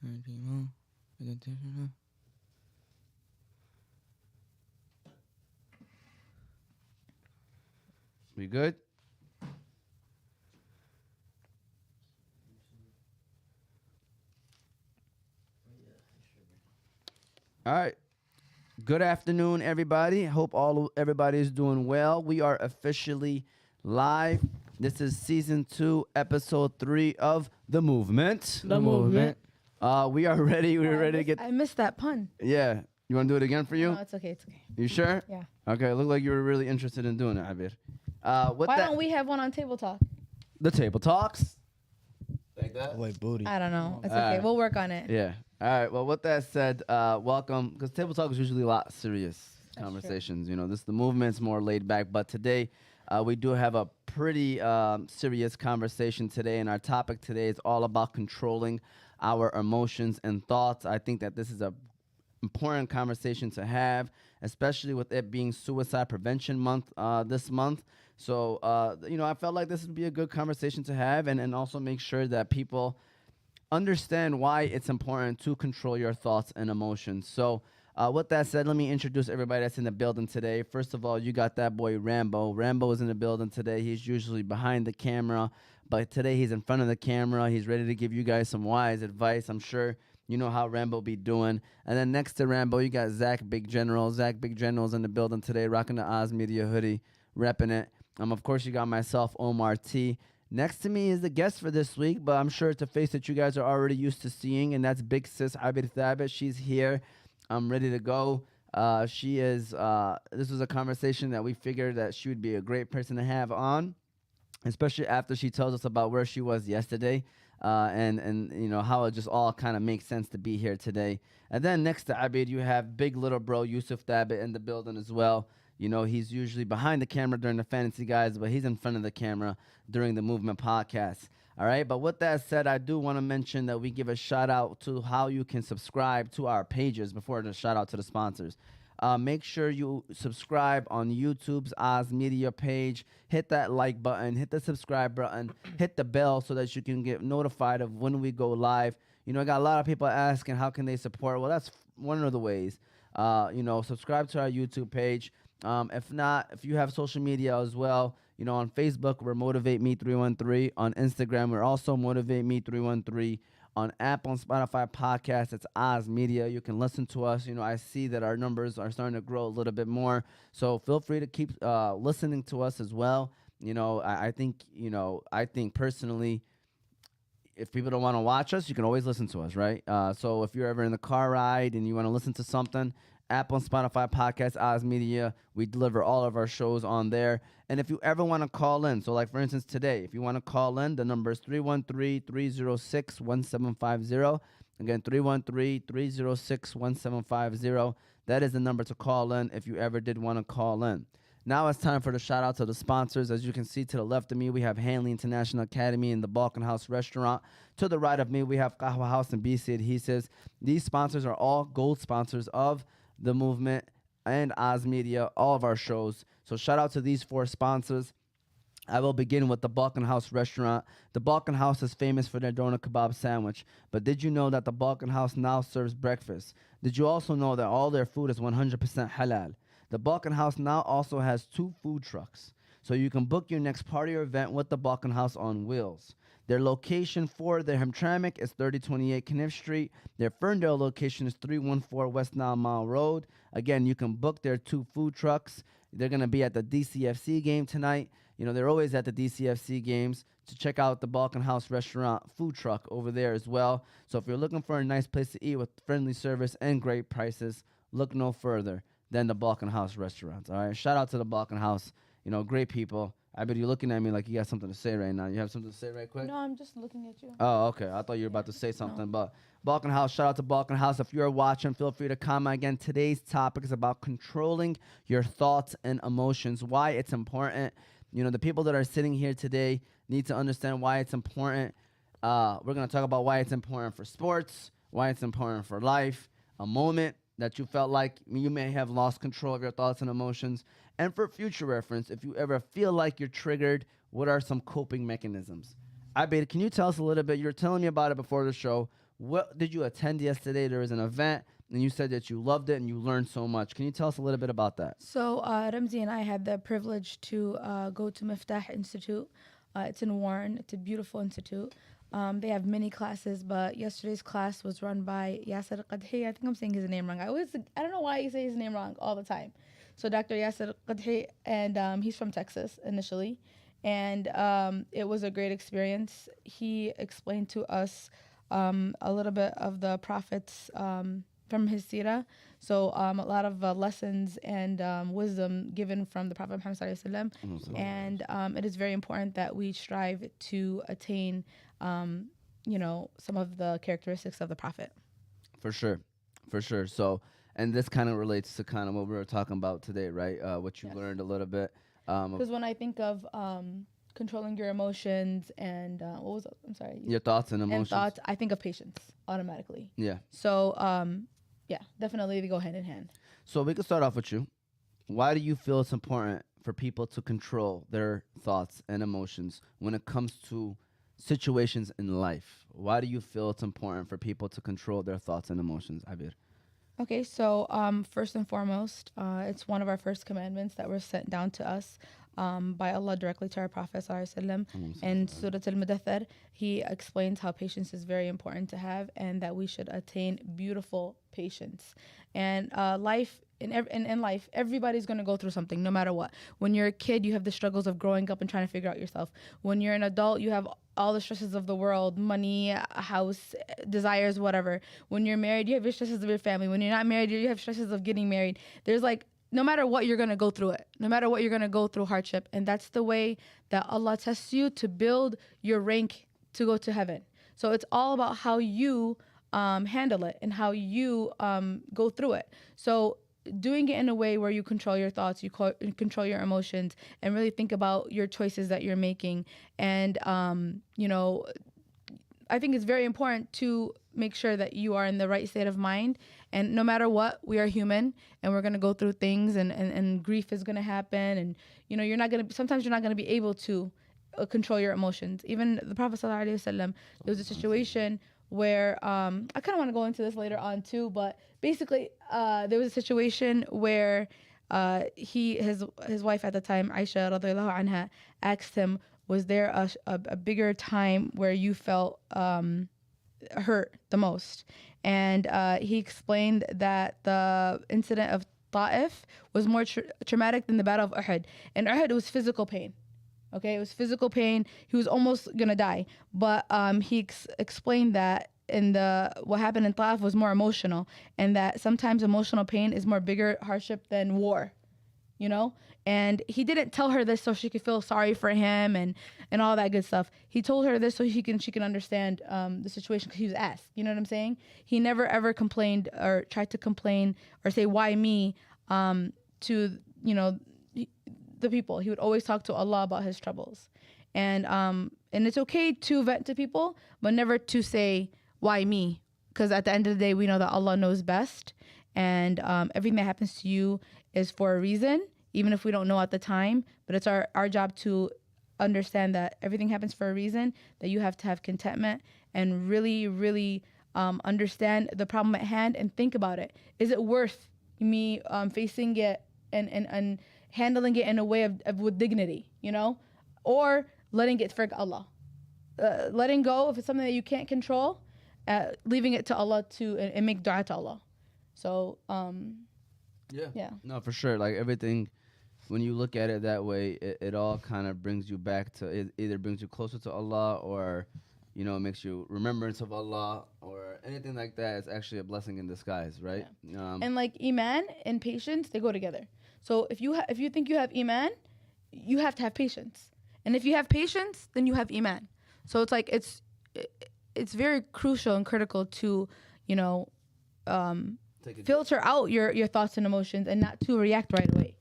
We good? All right. Good afternoon, everybody. Hope everybody is doing well. We are officially live. This is season 2, episode 3 of The Movement. The movement. We are ready. We're ready to get. I missed that pun. Yeah. You want to do it again for you? No, it's okay. It's okay. You sure? Yeah. Okay. Look like you were really interested in doing it, Abeer. Why don't we have one on Table Talk? The Table Talks. Like that? Like booty. I don't know. It's okay. We'll work on it. Yeah. All right. Well, with that said, welcome. Because Table Talk is usually a lot serious conversations. You know, the movement's more laid back. But today, we do have a pretty serious conversation today. And our topic today is all about controlling our emotions and thoughts. I think that this is a important conversation to have, especially with it being Suicide Prevention Month this month. So, I felt like this would be a good conversation to have and also make sure that people understand why it's important to control your thoughts and emotions. So, with that said, let me introduce everybody that's in the building today. First of all, you got that boy Rambo. Rambo is in the building today. He's usually behind the camera, but today he's in front of the camera. He's ready to give you guys some wise advice. I'm sure you know how Rambo be doing. And then next to Rambo, you got Zach Big General. Zach Big General's in the building today, rocking the Oz Media hoodie, repping it. Of course, you got myself, Omar T. Next to me is the guest for this week, but I'm sure it's a face that you guys are already used to seeing, and that's Big Sis Abeer Thabet. She's here. I'm ready to go. She is. This was a conversation that we figured that she would be a great person to have on, especially after she tells us about where she was yesterday, and you know how it just all kind of makes sense to be here today. And then next to Abeer, you have big little bro Yusuf Thabet in the building as well. You know, he's usually behind the camera during the Fantasy Guys, but he's in front of the camera during the Movement Podcast. All right, but with that said, I do want to mention that we give a shout out to how you can subscribe to our pages before the shout out to the sponsors. Make sure you subscribe on YouTube's Oz Media page. Hit that like button, hit the subscribe button, hit the bell so that you can get notified of when we go live. You know, I got a lot of people asking how can they support. Well, that's one of the ways. Subscribe to our YouTube page. If not, if you have social media as well, you know, on Facebook, we're Motivate Me 313. On Instagram, we're also Motivate Me 313. On Apple and Spotify podcast, it's Oz Media. You can listen to us. You know, I see that our numbers are starting to grow a little bit more. So feel free to keep listening to us as well. You know, I think personally, if people don't want to watch us, you can always listen to us, right? So if you're ever in the car ride and you want to listen to something, Apple and Spotify podcast, Oz Media, we deliver all of our shows on there. And if you ever want to call in, so like for instance today, if you want to call in, the number is 313-306-1750. Again, 313-306-1750. That is the number to call in if you ever did want to call in. Now it's time for the shout out to the sponsors. As you can see to the left of me, we have Hanley International Academy and the Balkan House Restaurant. To the right of me, we have Kahwa House and BC Adhesives. These sponsors are all gold sponsors of the Movement and Oz Media, all of our shows. So shout out to these 4 sponsors. I will begin with the Balkan House Restaurant. The Balkan House is famous for their doner kebab sandwich. But did you know that the Balkan House now serves breakfast? Did you also know that all their food is 100% halal? The Balkan House now also has 2 food trucks. So you can book your next party or event with the Balkan House on wheels. Their location for their Hamtramck is 3028 Kniff Street. Their Ferndale location is 314 West 9 Mile Road. Again, you can book their 2 food trucks. They're going to be at the DCFC game tonight. You know, they're always at the DCFC games to check out the Balkan House Restaurant food truck over there as well. So if you're looking for a nice place to eat with friendly service and great prices, look no further than the Balkan House Restaurant. All right, shout out to the Balkan House. You know, great people. I bet you're looking at me like you got something to say right now. You have something to say right quick? No, I'm just looking at you. Oh, okay. I thought you were about to say something. No. But Balkan House, shout out to Balkan House. If you're watching, feel free to comment. Again, today's topic is about controlling your thoughts and emotions, why it's important. You know, the people that are sitting here today need to understand why it's important. We're going to talk about why it's important for sports, why it's important for life, a moment that you felt like you may have lost control of your thoughts and emotions. And for future reference, if you ever feel like you're triggered, what are some coping mechanisms? Abeer, can you tell us a little bit? You were telling me about it before the show. what did you attend yesterday? There was an event, and you said that you loved it and you learned so much. Can you tell us a little bit about that? So Ramzi and I had the privilege to go to Miftah Institute. It's in Warren. It's a beautiful institute. They have many classes, but yesterday's class was run by Yasser Qadhi. I think I'm saying his name wrong. I don't know why you say his name wrong all the time. So Dr. Yasser Qadhi, and he's from Texas initially. And it was a great experience. He explained to us a little bit of the Prophet's from his seerah. So a lot of lessons and wisdom given from the Prophet Muhammad sallallahu alaihi wasallam. And it is very important that we strive to attain, some of the characteristics of the Prophet. For sure. So, and this kind of relates to kind of what we were talking about today, right? What you learned a little bit. Because when I think of controlling your emotions and what was it? I'm sorry. Your thoughts and emotions. I think of patience automatically. Yeah. So, definitely they go hand in hand. So we can start off with you. Why do you feel it's important for people to control their thoughts and emotions when it comes to situations in life? Why do you feel it's important for people to control their thoughts and emotions, Abeer? Okay, so first and foremost, it's one of our first commandments that were sent down to us by Allah directly to our Prophet ﷺ. And Surah Al-Mudaththir, he explains how patience is very important to have and that we should attain beautiful patience. And in life, everybody's going to go through something, no matter what. When you're a kid, you have the struggles of growing up and trying to figure out yourself. When you're an adult, you have all the stresses of the world, money, a house, desires, whatever. When you're married, you have your stresses of your family. When you're not married, you have stresses of getting married. There's no matter what, you're going to go through it. No matter what, you're going to go through hardship. And that's the way that Allah tests you to build your rank to go to heaven. So it's all about how you handle it and how you go through it. So doing it in a way where you control your thoughts, you control your emotions, and really think about your choices that you're making. And, I think it's very important to make sure that you are in the right state of mind. And no matter what, we are human and we're going to go through things and grief is going to happen. And, sometimes you're not going to be able to control your emotions. Even the Prophet ﷺ, there was a situation where I kind of want to go into this later on too, but basically there was a situation where his wife at the time, Aisha radhiyallahu anha, asked him, was there a bigger time where you felt hurt the most? And he explained that the incident of Ta'if was more traumatic than the battle of Uhud. And Uhud, it was physical pain. Okay, it was physical pain. He was almost gonna die, but he explained that what happened in Ta'if was more emotional, and that sometimes emotional pain is more bigger hardship than war, And he didn't tell her this so she could feel sorry for him and all that good stuff. He told her this so she can understand the situation because he was asked. You know what I'm saying? He never ever complained or tried to complain or say why me to the people. He would always talk to Allah about his troubles, and it's okay to vent to people, but never to say why me, because at the end of the day we know that Allah knows best, and everything that happens to you is for a reason, even if we don't know at the time. But it's our job to understand that everything happens for a reason, that you have to have contentment and really, really understand the problem at hand and think about it. Is it worth me facing it and handling it in a way of with dignity, or letting it for Allah? Letting go if it's something that you can't control, leaving it to Allah and make dua to Allah. So yeah. No, for sure. Like everything, when you look at it that way, it all kind of brings you back to, it either brings you closer to Allah or, makes you remembrance of Allah or anything like that. It's actually a blessing in disguise, right? Yeah. And like Iman and patience, they go together. So if you think you have Iman, you have to have patience. And if you have patience, then you have Iman. So it's like it's very crucial and critical to, filter out your thoughts and emotions and not to react right away,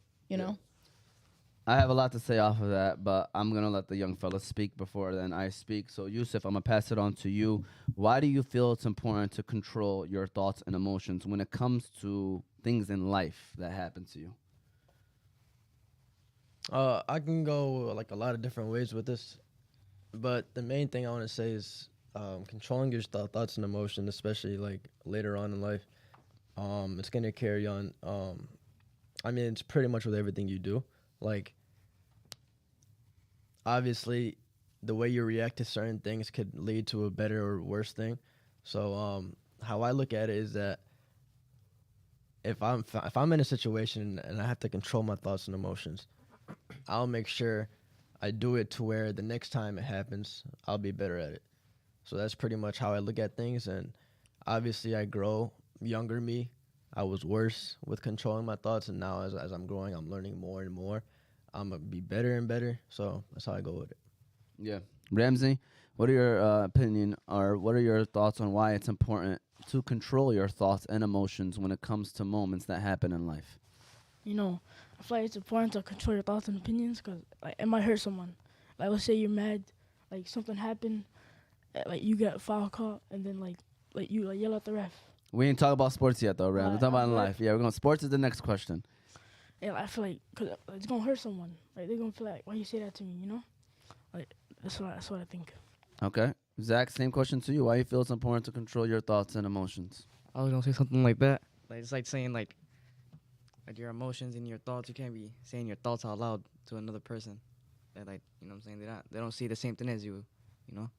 I have a lot to say off of that, but I'm going to let the young fella speak before then I speak. So, Yusuf, I'm going to pass it on to you. Why do you feel it's important to control your thoughts and emotions when it comes to things in life that happen to you? I can go like a lot of different ways with this, but the main thing I want to say is controlling your thoughts and emotions, especially like later on in life, it's gonna carry on. I mean, it's pretty much with everything you do. Like, obviously, the way you react to certain things could lead to a better or worse thing. So, how I look at it is that if I'm in a situation and I have to control my thoughts and emotions, I'll make sure I do it to where the next time it happens, I'll be better at it. So that's pretty much how I look at things. And obviously, I grow. Younger me, I was worse with controlling my thoughts, and now as I'm growing, I'm learning more and more. I'm gonna be better and better. So that's how I go with it. Yeah. Ramsey, what are your opinion or what are your thoughts on why it's important to control your thoughts and emotions when it comes to moments that happen in life? You know, I feel like it's important to control your thoughts and opinions because like, it might hurt someone. Like, let's say you're mad, like something happened, like you get foul call, and then like you like yell at the ref. We ain't talk about sports yet, though, Ram. We're talking about in Right. life. Yeah, we're going. Sports is the next question. Yeah, I feel like cause it's gonna hurt someone. Like they're gonna feel like, why you say that to me? You know, like that's what I think. Okay, Zach. Same question to you. Why you feel it's important to control your thoughts and emotions? I was gonna say something like that. Like it's like saying like your emotions and your thoughts. You can't be saying your thoughts out loud to another person. That like you know what I'm saying they don't see the same thing as you. You know.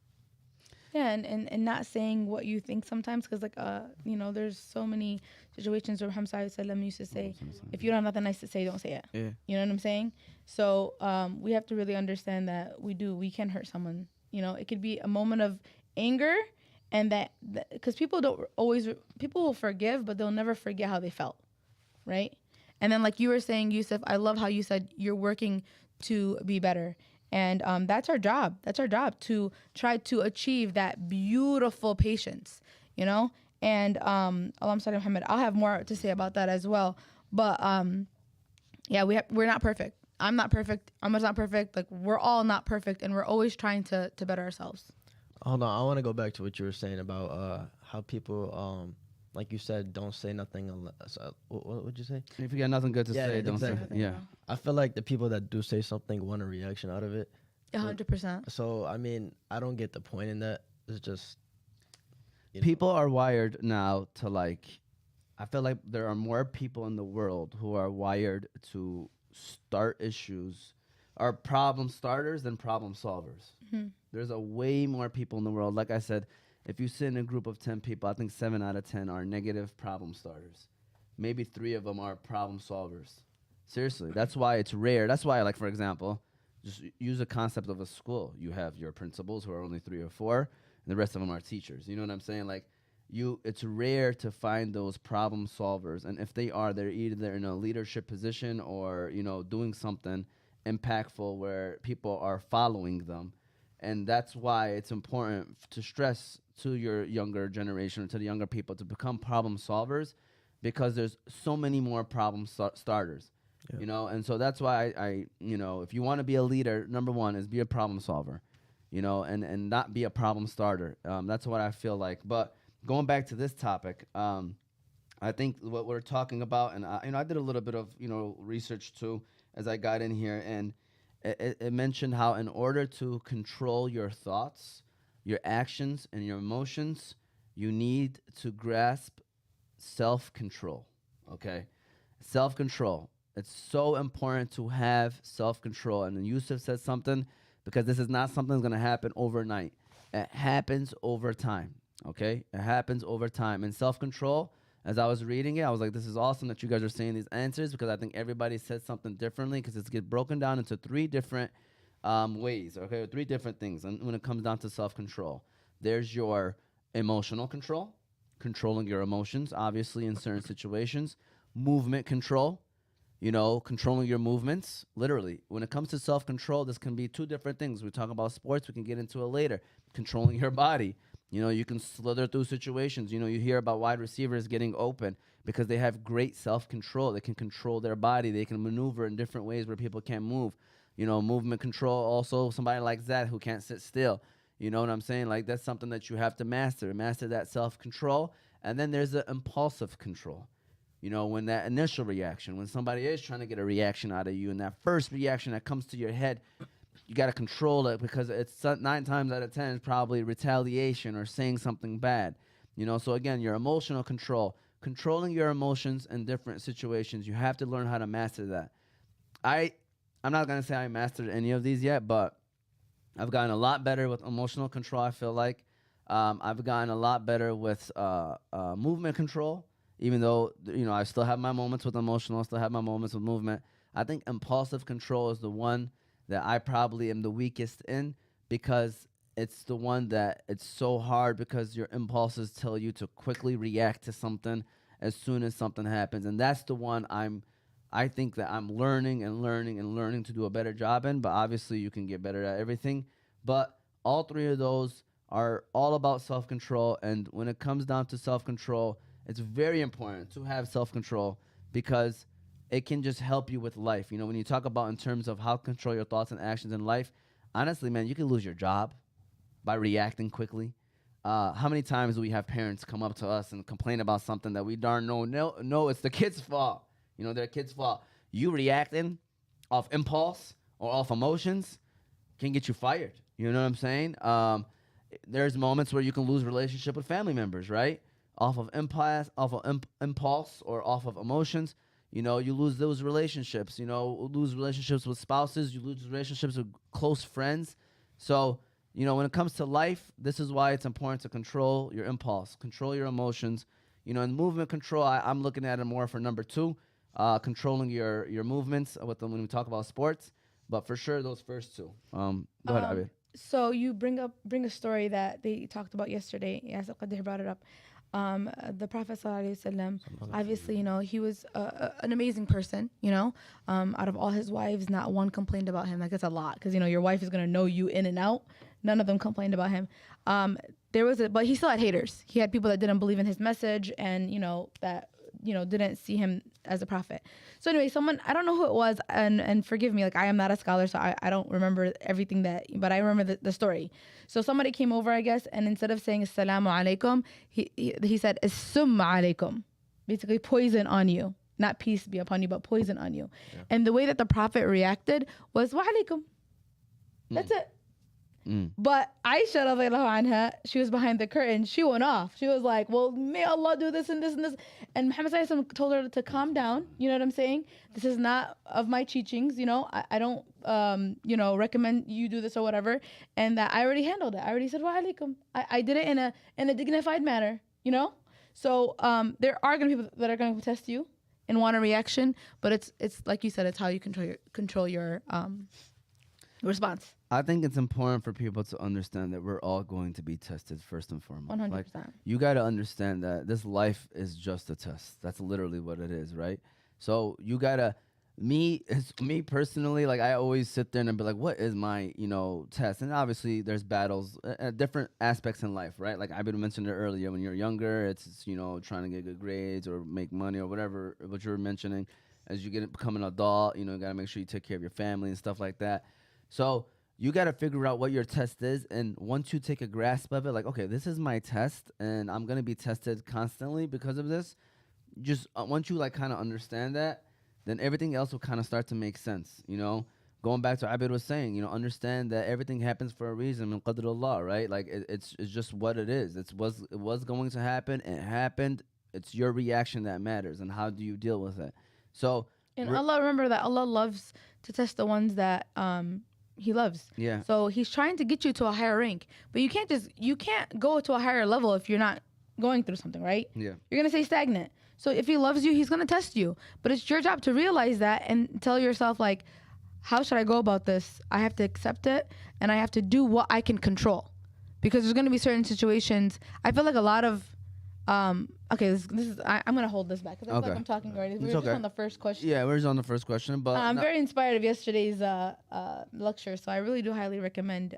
Yeah, and not saying what you think sometimes, because like you know, there's so many situations where Hamza Sallam used to say, if you don't have nothing nice to say, don't say it. Yeah. You know what I'm saying? So we have to really understand that we can hurt someone. You know, it could be a moment of anger, and that because people will forgive, but they'll never forget how they felt, right? And then like you were saying, Yusuf, I love how you said you're working to be better. And that's our job. That's our job, to try to achieve that beautiful patience, you know? And Allahumma salli Muhammad, I'll have more to say about that as well. But yeah, we're not perfect. I'm not perfect. Ahmad's not perfect. Like, we're all not perfect, and we're always trying to better ourselves. Hold on, I want to go back to what you were saying about how people, like you said, don't say nothing unless. What would you say? If you got nothing good to Yeah, say, don't exactly. say. Yeah. I feel like the people that do say something want a reaction out of it. 100%. So I mean, I don't get the point in that. It's just People are wired now to like. I feel like there are more people in the world who are wired to start issues, are problem starters than problem solvers. There's a way more people in the world. Like I said, if you sit in a group of 10 people, I think 7 out of 10 are negative problem starters. Maybe 3 of them are problem solvers. Seriously, that's why it's rare. That's why, like, for example, just use a concept of a school. You have your principals who are only 3 or 4, and the rest of them are teachers. You know what I'm saying? Like, it's rare to find those problem solvers. And if they are, they're either in a leadership position or, you know, doing something impactful where people are following them. And that's why it's important to stress to your younger generation, or to the younger people, to become problem solvers, because there's so many more problem starters, you know? And so that's why I you know, if you want to be a leader, number one is be a problem solver, you know, and not be a problem starter. That's what I feel like. But going back to this topic, I think what we're talking about, and you know, I did a little bit of, you know, research too as I got in here, and it mentioned how in order to control your thoughts, your actions, and your emotions, you need to grasp self-control, okay? Self-control. It's so important to have self-control. And then Yusuf said something, because this is not something that's going to happen overnight. It happens over time, okay? It happens over time. And self-control, as I was reading it, I was like, this is awesome that you guys are saying these answers, because I think everybody said something differently, because it's get broken down into 3 different ways, okay? 3 different things. And when it comes down to self-control, there's your emotional control, controlling your emotions, obviously, in certain situations. Movement control, you know, controlling your movements, literally. When it comes to self-control, this can be 2 different things. We talk about sports, we can get into it later. Controlling your body. You know, you can slither through situations. You know, you hear about wide receivers getting open because they have great self-control. They can control their body. They can maneuver in different ways where people can't move. You know, movement control, also somebody like that who can't sit still. You know what I'm saying? Like, that's something that you have to master. Master that self-control. And then there's the impulsive control. You know, when that initial reaction, when somebody is trying to get a reaction out of you, and that first reaction that comes to your head, you got to control it because it's 9 times out of 10 is probably retaliation or saying something bad. You know, so again, your emotional control, controlling your emotions in different situations. You have to learn how to master that. I'm not going to say I mastered any of these yet, but I've gotten a lot better with emotional control, I feel like. I've gotten a lot better with movement control, even though, you know, I still have my moments with emotional, I still have my moments with movement. I think impulsive control is the one that I probably am the weakest in because it's the one that it's so hard because your impulses tell you to quickly react to something as soon as something happens. And that's the one I think that I'm learning to do a better job in, but obviously you can get better at everything. But all three of those are all about self-control, and when it comes down to self-control, it's very important to have self-control because it can just help you with life. You know, when you talk about in terms of how to control your thoughts and actions in life, honestly, man, you can lose your job by reacting quickly. How many times do we have parents come up to us and complain about something that we darn no, it's the kid's fault. You know, their kid's fault. You reacting off impulse or off emotions can get you fired. You know what I'm saying? There's moments where you can lose relationship with family members, right? Off of impulse or off of emotions. You know, you lose those relationships. You know, lose relationships with spouses. You lose relationships with close friends. So, you know, when it comes to life, this is why it's important to control your impulse, control your emotions. You know, in movement control, I'm looking at it more for number 2. Controlling your movements when we talk about sports, but for sure those first 2. Go ahead, Abir. So you bring a story that they talked about yesterday. Yes, Qadir brought it up. The Prophet ﷺ, obviously, you know, he was an amazing person. You know, out of all his wives, not one complained about him. Like, that's a lot because, you know, your wife is gonna know you in and out. None of them complained about him. But he still had haters. He had people that didn't believe in his message, and you know that, you know, didn't see him as a prophet. So anyway, I don't know who it was, and forgive me, like I am not a scholar, so I don't remember everything but I remember the story. So somebody came over, I guess, and instead of saying assalamu alaikum, he said assumma alaikum, basically poison on you. Not peace be upon you, but poison on you. Yeah. And the way that the prophet reacted was wa alaikum. That's it. But Aisha radiallahu anha, she was behind the curtain. She went off. She was like, well, may Allah do this and this and this. And Muhammad sallallahu alaihi wasallam told her to calm down. You know what I'm saying? This is not of my teachings. You know, I don't, you know, recommend you do this or whatever. And that I already handled it. I already said, wa alaikum. I did it in a dignified manner, you know? So there are going to be people that are going to test you and want a reaction. But it's like you said, it's how you control your response. I think it's important for people to understand that we're all going to be tested first and foremost. 100%. Like, you got to understand that this life is just a test. That's literally what it is, right? So you got to, me personally, like I always sit there and be like, what is my, you know, test? And obviously there's battles at different aspects in life, right? Like I've been mentioned it earlier, when you're younger, it's, you know, trying to get good grades or make money or whatever, what you were mentioning. As you become an adult, you know, you got to make sure you take care of your family and stuff like that. So you got to figure out what your test is. And once you take a grasp of it, like, okay, this is my test and I'm going to be tested constantly because of this. Just once you like kind of understand that, then everything else will kind of start to make sense. You know, going back to what Abid was saying, you know, understand that everything happens for a reason. Min qadrullah, right? Like it's just what it is. It was going to happen. It happened. It's your reaction that matters. And how do you deal with it? So, and Allah, remember that Allah loves to test the ones that, he loves. Yeah. So he's trying to get you to a higher rank, but you can't go to a higher level if you're not going through something, right? Yeah. You're going to stay stagnant. So if he loves you, he's going to test you, but it's your job to realize that and tell yourself, like, how should I go about this? I have to accept it and I have to do what I can control, because there's going to be certain situations. I feel like a lot of, okay, this is, I'm going to hold this back because I feel like I'm talking already. We're just on the first question. Yeah, we're just on the first question. But I'm very inspired of yesterday's lecture, so I really do highly recommend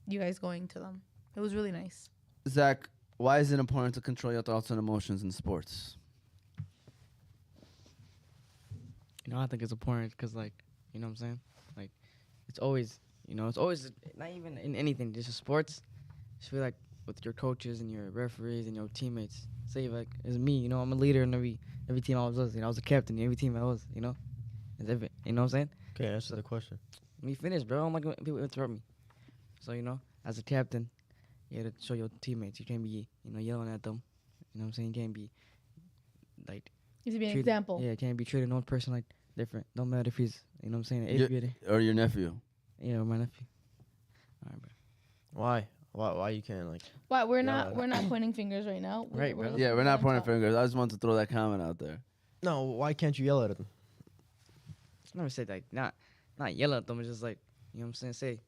you guys going to them. It was really nice. Zach, why is it important to control your thoughts and emotions in sports? You know, I think it's important because, like, you know what I'm saying? Like, it's always, you know, it's always, not even in anything, just sports. Just feel like with your coaches and your referees and your teammates. Say, like, it's me, you know, I'm a leader in every team I was with. You know, I was a captain in every team I was, you know? You know what I'm saying? Okay, answer the question. Let me finish, bro. I'm not gonna people interrupt me. So as a captain, you have to show your teammates. You can't be yelling at them. You know what I'm saying? You can't be like Needs to be an treat- example. Yeah, can't be treating one person like different. Don't matter if he's an eighth Your- grader. Or your nephew. Yeah, or my nephew. All right, bro. Why you can't like? Why we're Yeah. not pointing fingers right now. Right, bro. listening Yeah, we're to not them pointing talk. fingers. I just want to throw that comment out there. No, why can't you yell at them? I never said like not yell at them. It's just like you know what I'm saying.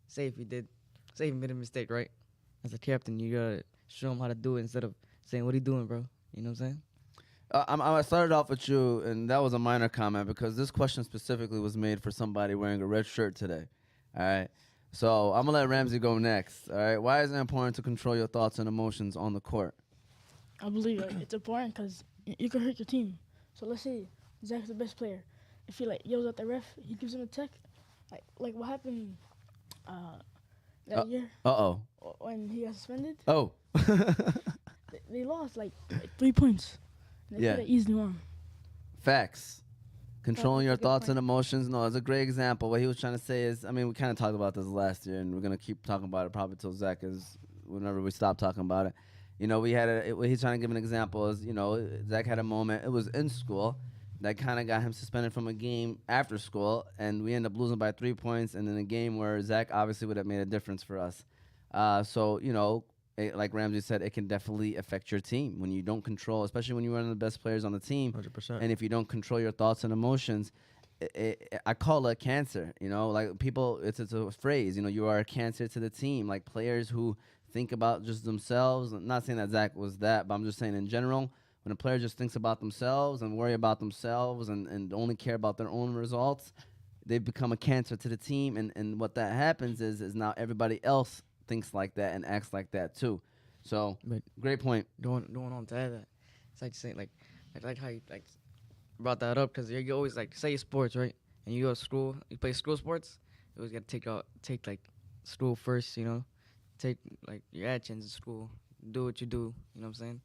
Say if he made a mistake, right? As a captain, you gotta show him how to do it instead of saying, "What are you doing, bro?" You know what I'm saying? I started off with you, and that was a minor comment because this question specifically was made for somebody wearing a red shirt today. All right. So I'm gonna let Ramsey go next. All right. Why is it important to control your thoughts and emotions on the court? I believe like, it's important because you can hurt your team. So let's say Zach's the best player. If he like yells at the ref, he gives him a tech. Like what happened that year Oh. when he got suspended. Oh. They lost like 3 points. They Yeah. could have easily won. Facts. Controlling that's a your good thoughts point. and emotions. No, it's a great example. What he was trying to say is, I mean, we kind of talked about this last year, and we're gonna keep talking about it probably till Zach is whenever we stop talking about it. What he's trying to give an example is, Zach had a moment. It was in school that kind of got him suspended from a game after school, and we ended up losing by 3 points. And in a game where Zach obviously would have made a difference for us. Like Ramsey said, it can definitely affect your team when you don't control, especially when you're one of the best players on the team. 100%. And if you don't control your thoughts and emotions, I call it cancer. Like people, it's a phrase. You are a cancer to the team. Like players who think about just themselves. I'm not saying that Zach was that, but I'm just saying in general, when a player just thinks about themselves and worry about themselves and only care about their own results, they become a cancer to the team. And what that happens is now everybody else thinks like that and acts like that too. So, But great point. going on to add that, it's like saying like how you like brought that up because you always like say sports, right? And you go to school, you play school sports. You always gotta take like school first, take like your actions in school, do what you do, you know what I'm saying,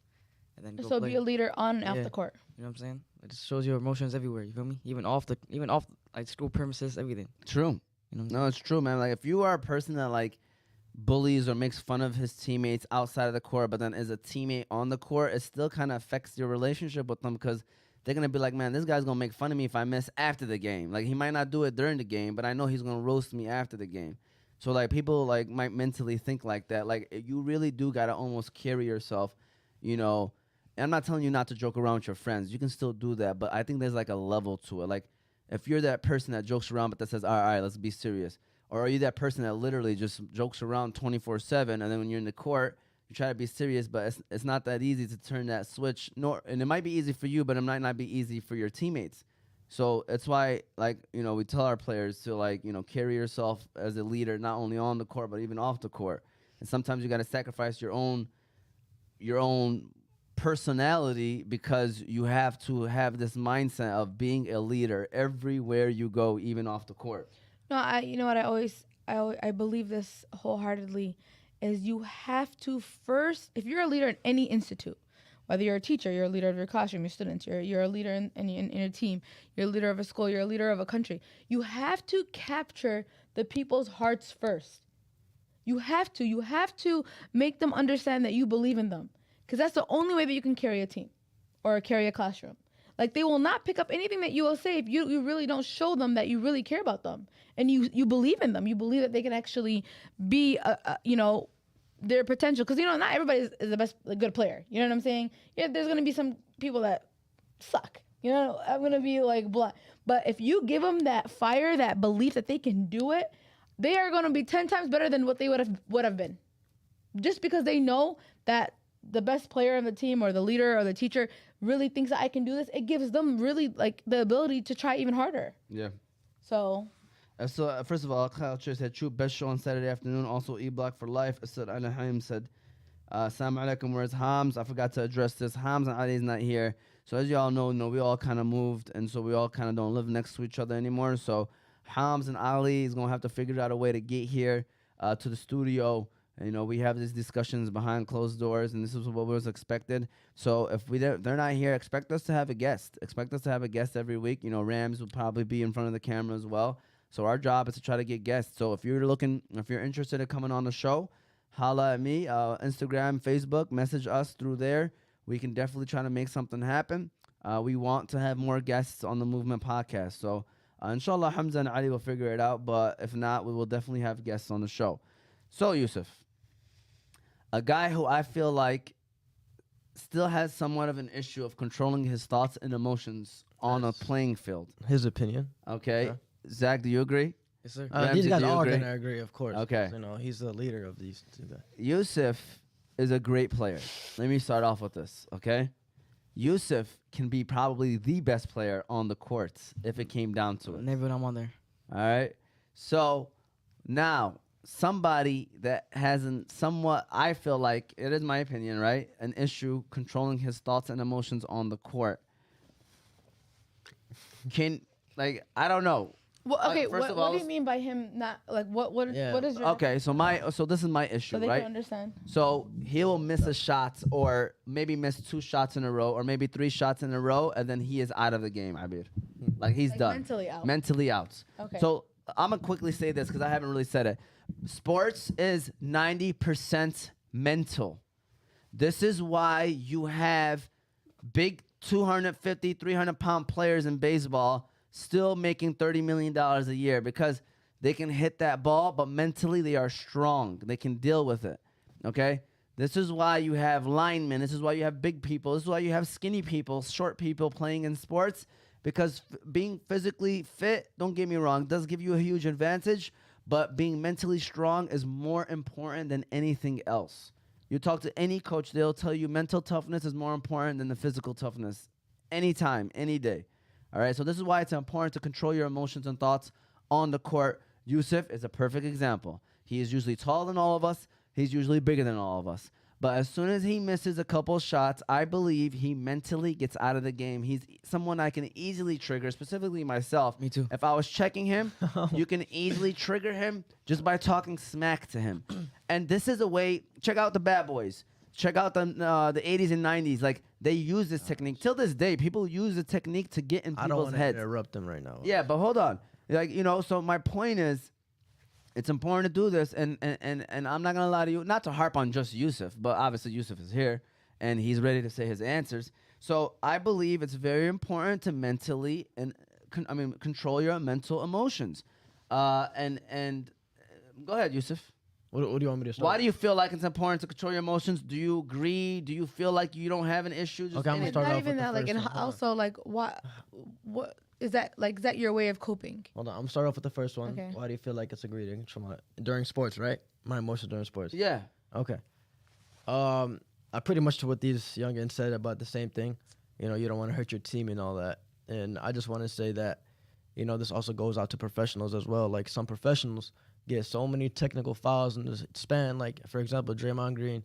and then go So play. be a leader on and off Yeah. the court. You know what I'm saying? It just shows your emotions everywhere. You feel me? Even off like school premises, everything. True. You know what I'm No, it's true, man. Like if you are a person that like bullies or makes fun of his teammates outside of the court, but then is a teammate on the court, it still kind of affects your relationship with them because they're gonna be like, man, this guy's gonna make fun of me if I miss after the game. Like he might not do it during the game, but I know he's gonna roast me after the game. So like people like might mentally think like that. Like you really do gotta almost carry yourself, And I'm not telling you not to joke around with your friends. You can still do that, but I think there's like a level to it. Like if you're that person that jokes around but that says, all right, let's be serious. Or are you that person that literally just jokes around 24/7, and then when you're in the court, you try to be serious, but it's not that easy to turn that switch. And it might be easy for you, but it might not be easy for your teammates. So it's why, we tell our players to, carry yourself as a leader, not only on the court, but even off the court. And sometimes you got to sacrifice your own personality because you have to have this mindset of being a leader everywhere you go, even off the court. No, you know what I believe this wholeheartedly is you have to first, if you're a leader in any institute, whether you're a teacher, you're a leader of your classroom, your students, you're a leader in your team, you're a leader of a school, you're a leader of a country. You have to capture the people's hearts first. You have to make them understand that you believe in them, because that's the only way that you can carry a team or carry a classroom. Like they will not pick up anything that you will say if you really don't show them that you really care about them and you believe in them. You believe that they can actually be, their potential. Because not everybody is the best, good player. You know what I'm saying? Yeah, there's gonna be some people that suck. I'm gonna be like blunt. But if you give them that fire, that belief that they can do it, they are gonna be 10 times better than what they would have been. Just because they know that the best player on the team or the leader or the teacher really thinks that I can do this, it gives them really the ability to try even harder. Yeah. So First of all, Kyle Chase said, true, best show on Saturday afternoon. Also, E-Block for life. Said Anaheim said, Assalamu alaikum, where's Hams? I forgot to address this. Hams and Ali is not here. So as you all know, we all kind of moved, and so we all kind of don't live next to each other anymore. So Hams and Ali is going to have to figure out a way to get here to the studio. And, we have these discussions behind closed doors, and this is what was expected. So if they're not here, expect us to have a guest. Expect us to have a guest every week. Rams will probably be in front of the camera as well. So our job is to try to get guests. So if you're interested in coming on the show, holla at me, Instagram, Facebook, message us through there. We can definitely try to make something happen. We want to have more guests on the Movement Podcast. So inshallah, Hamza and Ali will figure it out. But if not, we will definitely have guests on the show. So Yusuf, a guy who I feel like still has somewhat of an issue of controlling his thoughts and emotions on a playing field. His opinion. Okay. Yeah. Zach, do you agree? Yes, sir. Ramsey, These guys do you are agree? going to agree, of course. Okay. 'Cause, you know, he's the leader of these two guys. Yusuf is a great player. Let me start off with this, okay? Yusuf can be probably the best player on the courts if it came down to it. Never when I'm on there. All right? So now, somebody that hasn't somewhat, I feel like, it is my opinion, right? An issue controlling his thoughts and emotions on the court. I don't know. Well, okay, first of what all, do you mean by him not like what Yeah. what is your Okay, so this is my issue, so they right? can understand? So he will miss a shot or maybe miss 2 shots in a row or maybe 3 shots in a row and then he is out of the game, Abir. Like he's Like done. mentally out. Mentally out. Okay. So I'm going to quickly say this because I haven't really said it. Sports is 90% mental. This is why you have big 250, 300-pound players in baseball still making $30 million a year because they can hit that ball, but mentally they are strong. They can deal with it, okay? This is why you have linemen. This is why you have big people. This is why you have skinny people, short people playing in sports because being physically fit, don't get me wrong, does give you a huge advantage, but being mentally strong is more important than anything else. You talk to any coach, they'll tell you mental toughness is more important than the physical toughness anytime, any day. All right, so this is why it's important to control your emotions and thoughts on the court. Yusuf is a perfect example. He is usually taller than all of us. He's usually bigger than all of us. But as soon as he misses a couple shots, I believe he mentally gets out of the game. He's someone I can easily trigger, specifically myself. Me too. If I was checking him, you can easily trigger him just by talking smack to him. And this is a way, check out the Bad Boys. Check out the 80s and 90s. Like, they use this technique. Till this day, people use the technique to get in I don't people's want to heads. interrupt them right now. Yeah, but hold on. Like, so my point is, it's important to do this, and I'm not going to lie to you, not to harp on just Yusuf, but obviously Yusuf is here, and he's ready to say his answers. So I believe it's very important to mentally, control your mental emotions. And go ahead, Yusuf. What do you want me to start? Why do you feel like it's important to control your emotions? Do you agree? Do you feel like you don't have an issue? Just Okay, I'm gonna It's start not off even with the that, like, first and one. Hold on. also like what is that like? Is that your way of coping? Hold on, I'm gonna start off with the first one. Okay. Why do you feel like it's agreed to control during sports, right? My emotions during sports. Yeah. Okay. I pretty much to what these youngins said about the same thing. You don't want to hurt your team and all that. And I just want to say that, this also goes out to professionals as well. Like some professionals get so many technical fouls in the span. Like for example, Draymond Green.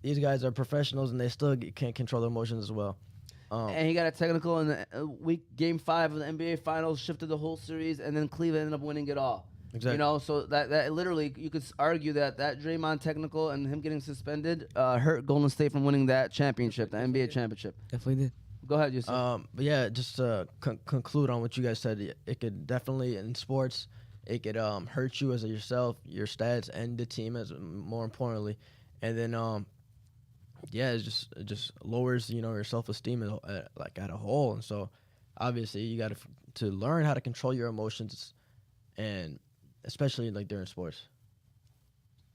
These guys are professionals and they still can't control their emotions as well. And he got a technical in the game 5 of the NBA Finals, shifted the whole series, and then Cleveland ended up winning it all. Exactly. So that literally, you could argue that Draymond technical and him getting suspended hurt Golden State from winning that championship, the NBA championship. Definitely did. Go ahead, Yusuf. But yeah, just to conclude on what you guys said, it could definitely in sports, it could hurt you as yourself, your stats, and the team as more importantly, and then yeah, it just lowers your self-esteem at a whole, and so obviously you got to learn how to control your emotions, and especially like during sports.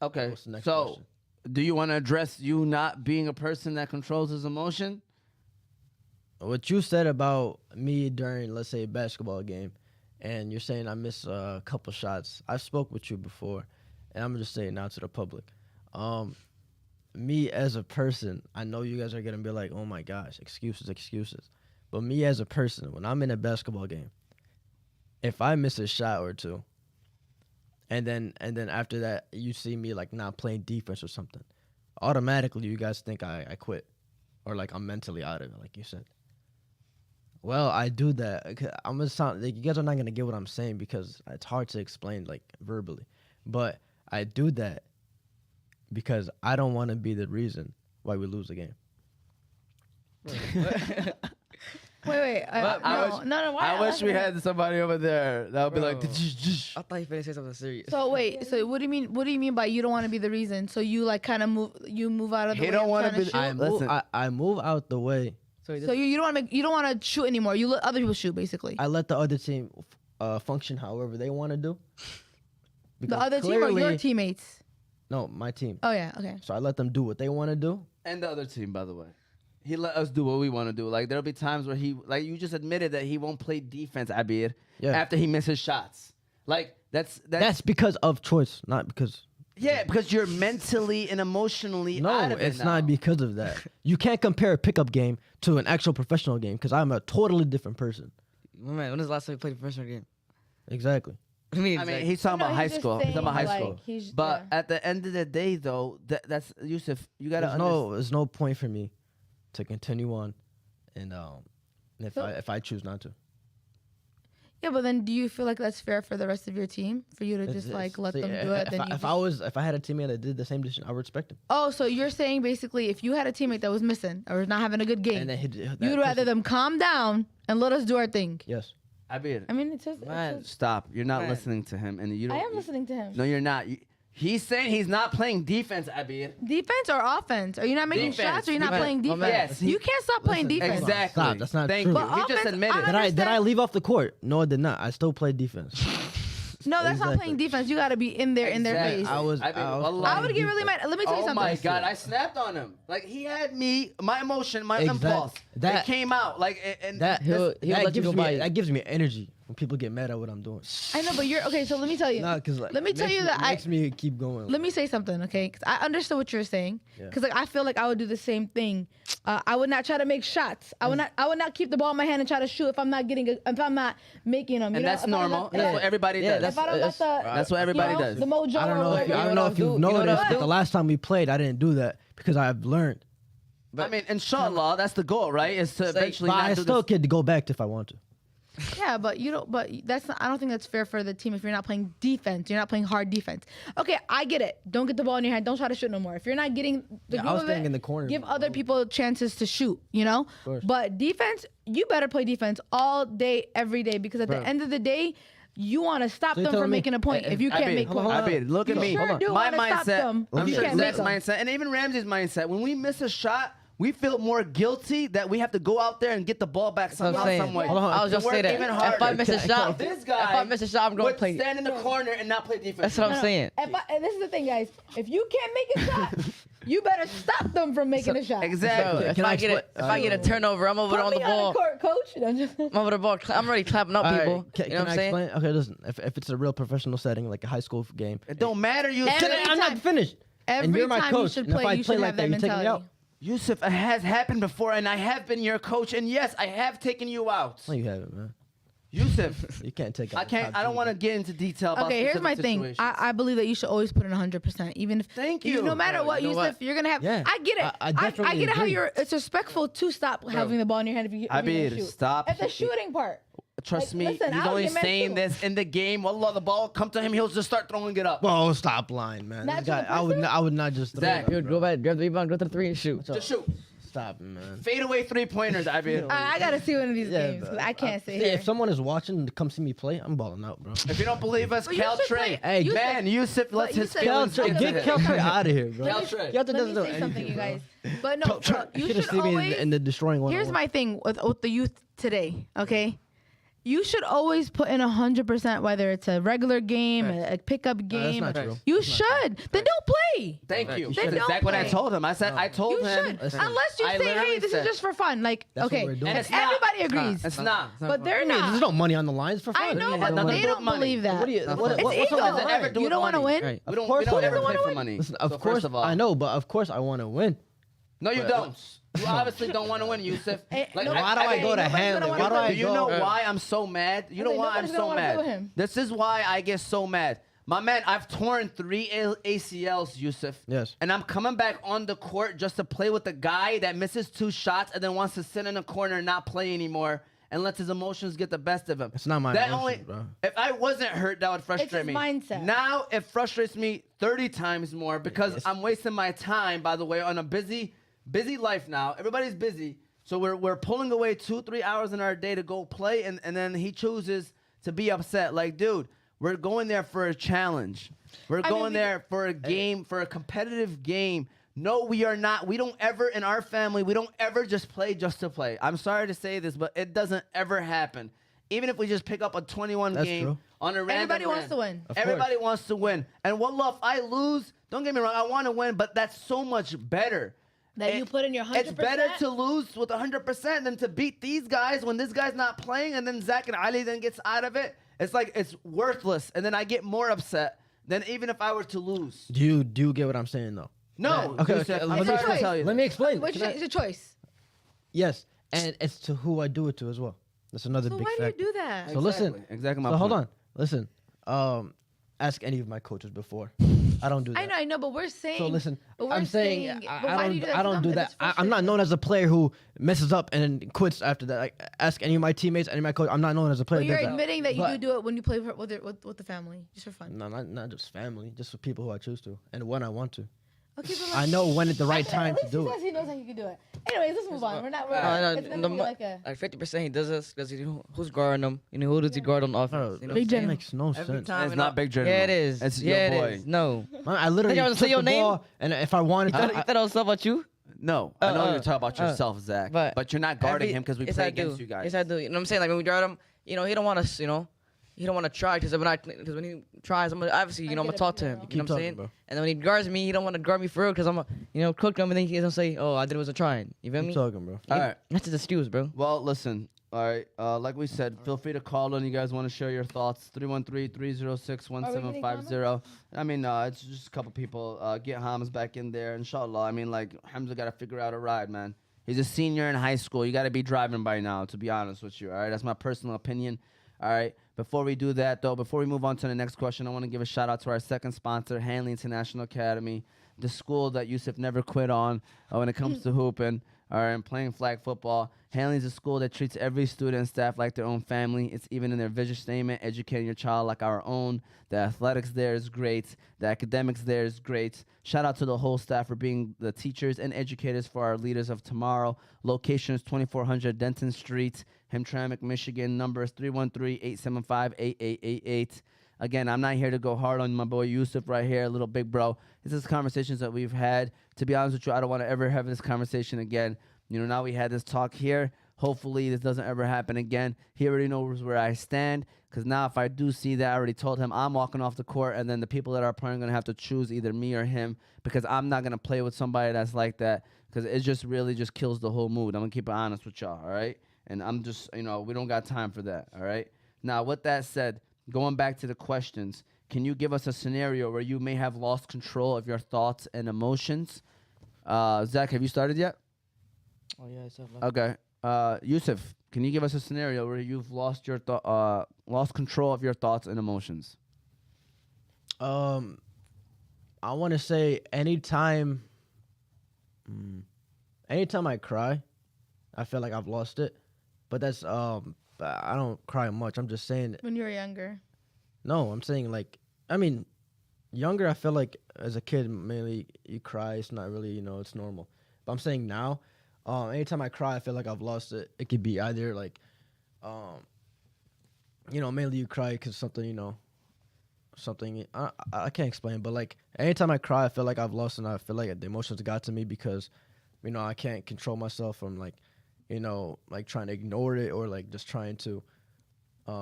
Okay, What's the next so question? do you want to address you not being a person that controls his emotion? What you said about me during, let's say, a basketball game, and you're saying I miss a couple shots. I spoke with you before, and I'm just saying now to the public. Me as a person, I know you guys are going to be like, oh my gosh, excuses. But me as a person, when I'm in a basketball game, if I miss a shot or two, and then after that, you see me like not playing defense or something, automatically you guys think I quit, or like I'm mentally out of it, like you said. Well, I do that. I'm gonna sound like you guys are not gonna get what I'm saying because it's hard to explain like verbally. But I do that because I don't want to be the reason why we lose the game. Wait. No. Why I wish we had somebody over there that would be like. Bro. I thought you finna say something serious. So wait. So what do you mean? What do you mean by you don't want to be the reason? So you like kind of move out of the He way. don't of wanna trying be to the- shoot? Listen. I move out the way. So So you don't want to shoot anymore. You let other people shoot basically. I let the other team function however they want to do. The Because other team or your clearly- teammates? No, my team. Oh yeah. Okay. So I let them do what they want to do. And the other team, by the way. He let us do what we want to do. Like, there'll be times where he, like, you just admitted that he won't play defense, Abeer, Yeah. after he misses shots. Like, That's because of choice, not because. yeah, because you're mentally and emotionally No, out of it it's now. not because of that. You can't compare a pickup game to an actual professional game because I'm a totally different person. Man, when was the last time you played a professional game? Exactly. I mean, I mean, exactly. he's talking No, about high he's just school. He's talking about high saying, school. like, he's- But yeah. at the end of the day, though, that's Yusuf. You gotta There's no point for me to continue on, and if I choose not to. Yeah, but then do you feel like that's fair for the rest of your team for you to just like let them do it? Then If I had a teammate that did the same decision, I would respect him. Oh, so you're saying basically if you had a teammate that was missing or not having a good game, And then you'd rather them calm down and let us do our thing. Yes. Abeer, I mean, it's just. Man. stop. You're not Man. listening to him, and you don't. I am listening to him. No, you're not. He's saying he's not playing defense, Abeer. Defense or offense? Are you not making Defense. shots or you're not Man, playing my defense? man. Yes, You can't stop playing Listen, defense. Exactly. Stop, that's not Thank true. you. But He just offense, admitted. I Did I understand. leave off the court? No, I did not. I still played defense. No, that's not Exactly. playing defense. You got to be in there in their Exactly. face. I was I would get really mad. Let me tell you Oh something. my God! I snapped on him. Like he had me, my emotion, my Exact- impulse. That that- came out. Like and That He'll that let you gives go me by. that gives me energy when people get mad at what I'm doing. I know, but you're okay. So let me tell you. Nah, cause like Let me it tell makes you me- that it makes me keep going. Let me say something, okay? Because I understood what you're saying. Yeah. Because like I feel like I would do the same thing. I would not try to make shots. I would not keep the ball in my hand and try to shoot if I'm not making them. and that's normal. That's what everybody Yeah, does. If I don't got the, That's what everybody does. The mojo. I don't know if or I whatever. don't know if you've You know what I'll noticed, do? but the last time we played, I didn't do that because I've learned. I mean, inshallah, that's the goal, right? Is to eventually But not I do still this. could go back if I want to. Yeah, but you don't. But that's not. I don't think that's fair for the team if you're not playing defense. You're not playing hard defense. Okay, I get it. Don't get the ball in your hand. Don't try to shoot no more. If you're not getting the Yeah, I groove was of staying it, in the corner. give other people chances to shoot. You know. course. But defense, you better play defense all day, every day, because at the Bro. end of the day, you want to stop So you're them telling from me- making a point. If you can't Abeer, make hold on, points. hold on. Abeer, look at You me. sure do My wanna stop mindset, them if I'm you sure can't make Zach's them. mindset, and even Ramsey's mindset. When we miss a shot, we feel more guilty that we have to go out there and get the ball back That's what I'm somehow, saying. some way. Hold on, I was just To saying work that. even If I harder. miss a shot, This guy if I miss a shot, I'm going would to play. stand in the corner and not play defense. That's what I'm saying. And this is the thing, guys. If you can't make a shot, you better stop them from making a shot. Exactly. Bro, if Can I I get a turnover, I'm over Put there on me the on the ball. court, coach. I'm just- I'm over the ball. I'm already clapping up All right, people. Can, You know what I'm saying? explain? Okay, listen. If it's a real professional setting, like a high school game, It don't matter. You Every said I'm not time- finished. and Every you're my time coach. you should and if play, I you play should like have that, that you take me out. mentality. Yusuf, it has happened before, and I have been your coach, and yes, I have taken you out. No, you haven't, man. Yusuf, You can't take. I can't. I don't want to get into detail about Okay, here's specific my thing. situations. I believe that you should always put in 100%, even if. Thank you. you. No matter Bro, what, you know Yusuf, what? you're gonna have. Yeah, I get it. I definitely get it. How agree. it's respectful to stop having the ball in your hand if you. Abeer, shoot. stop. It's the shooting part. Trust Like, me, listen, he's I'll only get mad saying too. this in the game. Wallah, the ball come to him, he'll just start throwing it up. Well, stop lying, man. Not This to guy, the I would not just. throw Zach, it up, Dude, bro. go back, grab the rebound, go to the 3 and shoot. Just shoot. Stop, man. Fade away 3-pointers, Abeer. I gotta see one of these Yeah, games 'cause bro. I can't say See, here. if someone is watching to come see me play, I'm balling out, bro. If you don't believe us, But you Cal should Trey. play- Hey, you Man, Yusuf lets his Yusuf- feelings Cal get Trey- to Get him. Cal Trey out of here, bro. Cal Trey. Y'all Let doesn't me do say anything, something, you bro. guys. But no, you should have should seen me always. in the destroying one. Here's my thing with the youth today, okay? You should always put in 100%, whether it's a regular game, a pickup That's game. not true. You That's not should. Then don't play. Thank you. You That's shouldn't. exactly what I Play. told him. I said, I told You him. should. Listen, Unless you I say, literally hey, this said- is just for fun. Like, That's what okay. we're doing. And And it's not. everybody agrees. It's not. But they're I mean, not. there's no money on the lines for fun. I know, It but had nothing they to do with don't money. believe that. What do you? It's What's It's on the ego. doesn't ever line? do You with don't want to money. win? Right. We don't, course we don't not. ever You play don't for wanna money. Listen, So of course, first of all, I know, but of course I want to win. No, you But- don't. You obviously don't want to win, Yusuf. Eh, Like, no, Why do I go to nobody's Hamlin? gonna Why wanna do I play Do you go? know why I'm so mad? You know Okay, why I'm nobody's so gonna wanna play with mad? him. This is why I get so mad. My man, I've torn 3 ACLs, Yusuf. Yes. And I'm coming back on the court just to play with the guy that misses 2 shots and then wants to sit in a corner and not play anymore and lets his emotions get the best of him. It's not my that emotions, bro. If I wasn't hurt, that would frustrate his me. mindset. Now it frustrates me 30 times more because Yes. I'm wasting my time, by the way, on a busy life now. Everybody's busy. So we're pulling away 2-3 hours in our day to go play, and then he chooses to be upset. Like, dude, we're going there for a challenge. We're going there for a game, for a competitive game. No, we are not. We don't ever, in our family, we don't ever just play just to play. I'm sorry to say this, but it doesn't ever happen. Even if we just pick up a 21 That's game true. on a random Everybody wants to win. Of Everybody course. wants to win. And wallah, if I lose, don't get me wrong, I want to win, but that's so much better. That you put in your 100%. It's better to lose with 100% than to beat these guys when this guy's not playing, and then Zach and Ali then gets out of it. It's like it's worthless, and then I get more upset than even if I were to lose. Do you get what I'm saying though? No, Okay, Yusuf, okay, I'm let me sorry to explain. tell you. Let me explain. Which Can I- is a choice. Yes, and it's to who I do it to as well. That's another So big why do fact. you do that? So listen. Exactly my So hold point. on. Listen. Ask any of my coaches before. I don't do that. I know, but we're saying. So listen, but we're I'm saying but why do you do that I to don't them? do That's that. I'm not frustrating. known as a player who messes up and then quits after that. Like, ask any of my teammates, any of my coach. I'm not known as a player. But that you're does that. admitting that you But- do it when you play with the family, just for fun. No, not just family, just for people who I choose to and when I want to. Okay, but I know when it's the right at time to least do he it. says he knows how he can do it. Anyways, let's move on. We're not. It's the gonna be mo- like a. like 50% he does this because who's guarding him? You know, who does he guard on offense? You know Big what I'm J. saying? Makes no Every sense. time, It's you not know- Big J. Yeah, it is. It's yeah, your it boy. is. No. Man, I literally Think I was took say your the name? ball, and if I wanted You to, thought I was stuff about you? No, I know Uh, you're talking about yourself, Zach. But you're not guarding him because we yes, play I do. against you guys. Yes, I do. You know what I'm saying? Like when we guard him, you know, he don't want us, you know, he don't want to try because when he tries, I'm gonna, obviously, you know, I'm gonna talk to him. You Keep know what I'm talking, saying? bro. And then when he guards me, he don't want to guard me for real because I'm, cook him and then he's gonna say, oh, I did wasn't trying. You feel me? keep talking, bro. All right. That's his excuse, bro. Well, listen. All right. Like we said, feel free to call in. You guys want to share your thoughts? 313-306-1750. I mean, it's just a couple people. Get Hams back in there, inshallah. I mean, like, Hamza got to figure out a ride, man. He's a senior in high school. You got to be driving by now, to be honest with you. All right. That's my personal opinion. All right. Before we do that, though, before we move on to the next question, I want to give a shout out to our second sponsor, Hanley International Academy, the school that Yusuf never quit on when it comes to hooping. All right, and playing flag football. Hanley's a school that treats every student and staff like their own family. It's even in their vision statement, educating your child like our own. The athletics there is great. The academics there is great. Shout out to the whole staff for being the teachers and educators for our leaders of tomorrow. Location is 2400 Denton Street, Hamtramck, Michigan. Number is 313-875-8888. Again, I'm not here to go hard on my boy Yusuf right here, little big bro. This is conversations that we've had. To be honest with you, I don't want to ever have this conversation again. You know, now we had this talk here. Hopefully this doesn't ever happen again. He already knows where I stand. Because now if I do see that, I already told him I'm walking off the court. And then the people that are playing are going to have to choose either me or him. Because I'm not going to play with somebody that's like that. Because it just really just kills the whole mood. I'm going to keep it honest with y'all, all right? And I'm just, we don't got time for that, all right? Now, with that said, going back to the questions, can you give us a scenario where you may have lost control of your thoughts and emotions? Zach, have you started yet? Oh, yeah, it's Okay. Yusuf, can you give us a scenario where you've lost your lost control of your thoughts and emotions? I want to say anytime I cry, I feel like I've lost it. But that's I don't cry much. I'm just saying. When you were younger. No, I'm saying like younger. I feel like as a kid mainly you cry. It's not really it's normal. But I'm saying now, anytime I cry, I feel like I've lost it. It could be either like, mainly you cry because something something I can't explain. But like anytime I cry, I feel like I've lost, and I feel like the emotions got to me because I can't control myself from like trying to ignore it or like just trying to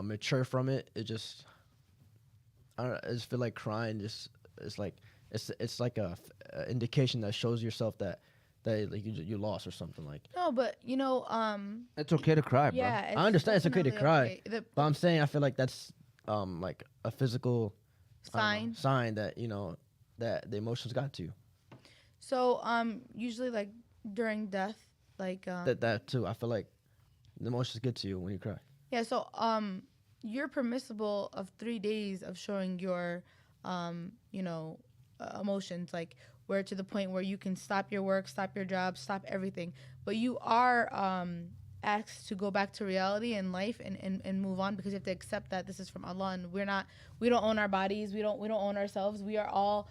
mature from it. It just I just feel like crying it's like a indication that shows yourself that like you lost or something like. No, but It's okay to cry, bro. yeah. I understand it's okay to definitely cry, okay. The but I'm saying I feel like that's like a physical sign. sign that that the emotions got to you. So usually like during death, like That too. I feel like the emotions get to you when you cry. yeah. So you're permissible of 3 days of showing your emotions, like where to the point where you can stop your work, stop your job, stop everything. But you are asked to go back to reality and life and move on, because you have to accept that this is from Allah, and we don't own our bodies, we don't own ourselves. We are all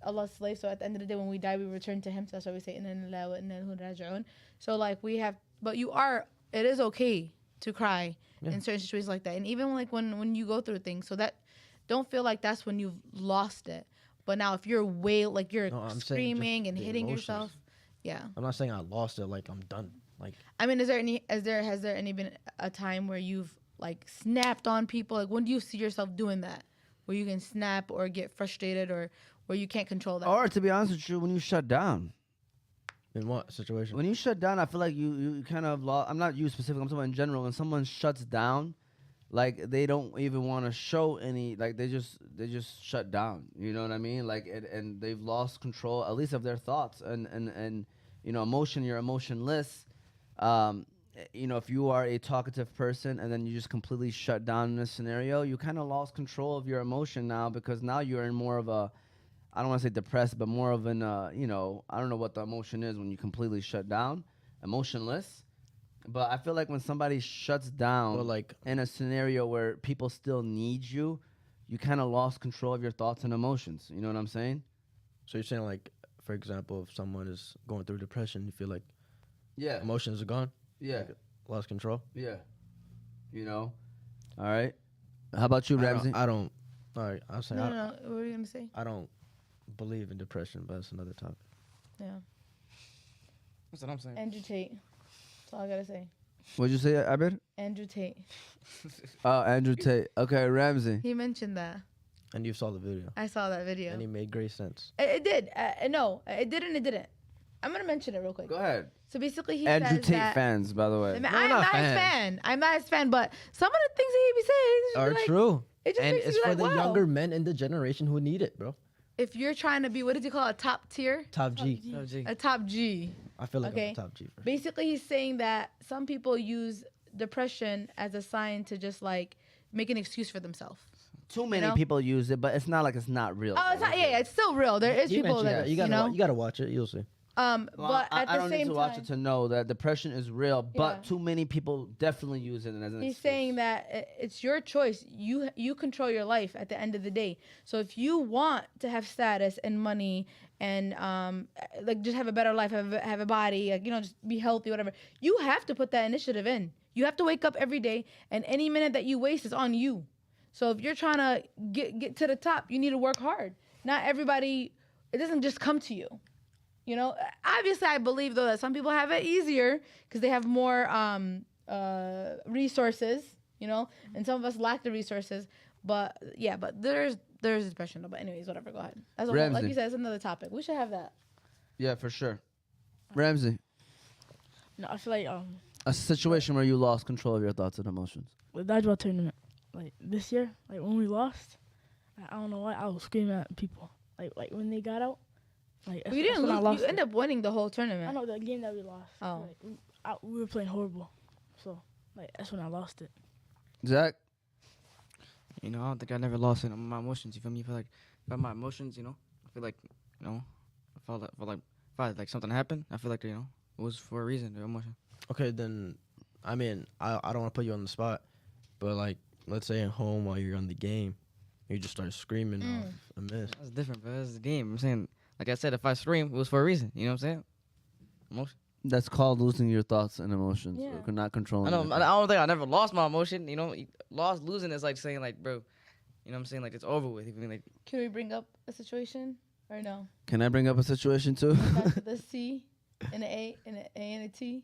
Allah's slave. So at the end of the day, when we die, we return to Him. So that's why we say, "Inna lillahi wa inna ilaihi raji'un." So like we have, but it is okay to cry in certain situations like that, and even like when you go through things. So that don't feel like that's when you've lost it. But now if you're I'm screaming and the hitting emotions. yourself, yeah. I'm not saying I lost it. Like I'm done. Like I mean, has there any been a time where you've like snapped on people? Like when do you see yourself doing that? Where you can snap or get frustrated or where you can't control that? Or to be honest with you, when you shut down. in what situation? When you shut down, I feel like you kind of lost. I'm not you specifically. I'm talking about in general. When someone shuts down, like they don't even want to show any. Like they just shut down. You know what I mean? Like and they've lost control, at least of their thoughts and emotion. You're emotionless. If you are a talkative person and then you just completely shut down in a scenario, you kind of lost control of your emotion now because now you're in more of a. I don't want to say depressed, but more of an, I don't know what the emotion is when you completely shut down, emotionless. But I feel like when somebody shuts down, Well, like in a scenario where people still need you, you kind of lost control of your thoughts and emotions. You know what I'm saying? so you're saying like, for example, if someone is going through depression, you feel like Yeah. emotions are gone, Yeah. lost control. Yeah. All right. How about you, Ramsey? I don't. All right, I'm saying No. What were you gonna say? I don't believe in depression, but that's another topic. Yeah. That's what I'm saying. Andrew Tate. That's all I gotta say. What'd you say, Abed? Andrew Tate. Oh, Andrew Tate. Okay, Ramsey. He mentioned that. And you saw the video, I saw that video. and it made great sense. It did. No, it didn't. It didn't. I'm gonna mention it real quick. Go ahead. So basically, he Andrew says Tate that. fans, by the way. I'm No, not not his fans. fan. I'm not his fan, but some of the things that he be saying just Are be like, true, It just and makes it's you for like, the wow. younger men in the generation who need it, bro. If you're trying to be, what did you call it, a top tier? Top G. Oh, gee. A top G. I feel like Okay. I'm a top G. For sure. Basically, he's saying that some people use depression as a sign to just like make an excuse for themselves. Too many know? people use it, but it's not like it's not real. Oh, it's not. Yeah, it's still real. There is You people mentioned that you gotta know. you gotta watch it. You'll see. Well, But at I the don't same need to watch time, it to know that depression is real, but Yeah. too many people definitely use it as an he's excuse. saying that it's your choice. You control your life at the end of the day. So if you want to have status and money and like just have a better life, have a body, like, just be healthy, whatever, you have to put that initiative in. You have to wake up every day, and any minute that you waste is on you. So if you're trying to get to the top, you need to work hard. Not everybody. It doesn't just come to you. Obviously, I believe though that some people have it easier because they have more resources. And some of us lack the resources. But yeah, but there's depression. But anyways, whatever. Go ahead. That's like Ramsey. you said, it's another topic. We should have that. Yeah, for sure. Ramsey, No, I feel like a situation where you lost control of your thoughts and emotions. the dodgeball tournament, like this year, like when we lost, I don't know why I was screaming at people. Like when they got out, like You didn't when I lose. lost You it. end up winning the whole tournament. I know the game that we lost. Oh. Like, we were playing horrible, so like that's when I lost it. Zach, I don't think I never lost it on my emotions. You feel me? I feel like if I have my emotions, I feel like, if something happened, I feel like, it was for a reason, the emotion. Okay, then, I mean, I don't want to put you on the spot, but like, let's say at home while you're on the game, you just start screaming off a miss. That's different, but that's the game. I'm saying, like I said, if I scream, it was for a reason. You know what I'm saying? Emotion. that's called losing your thoughts and emotions. Yeah. Or not controlling. I it. don't think I never lost my emotion. Losing is like saying, like, bro, you know what I'm saying? Like, it's over with. You feel me? Like, Can we bring up a situation or no? Can I bring up a situation too? Back to the C and an A and an A and a T.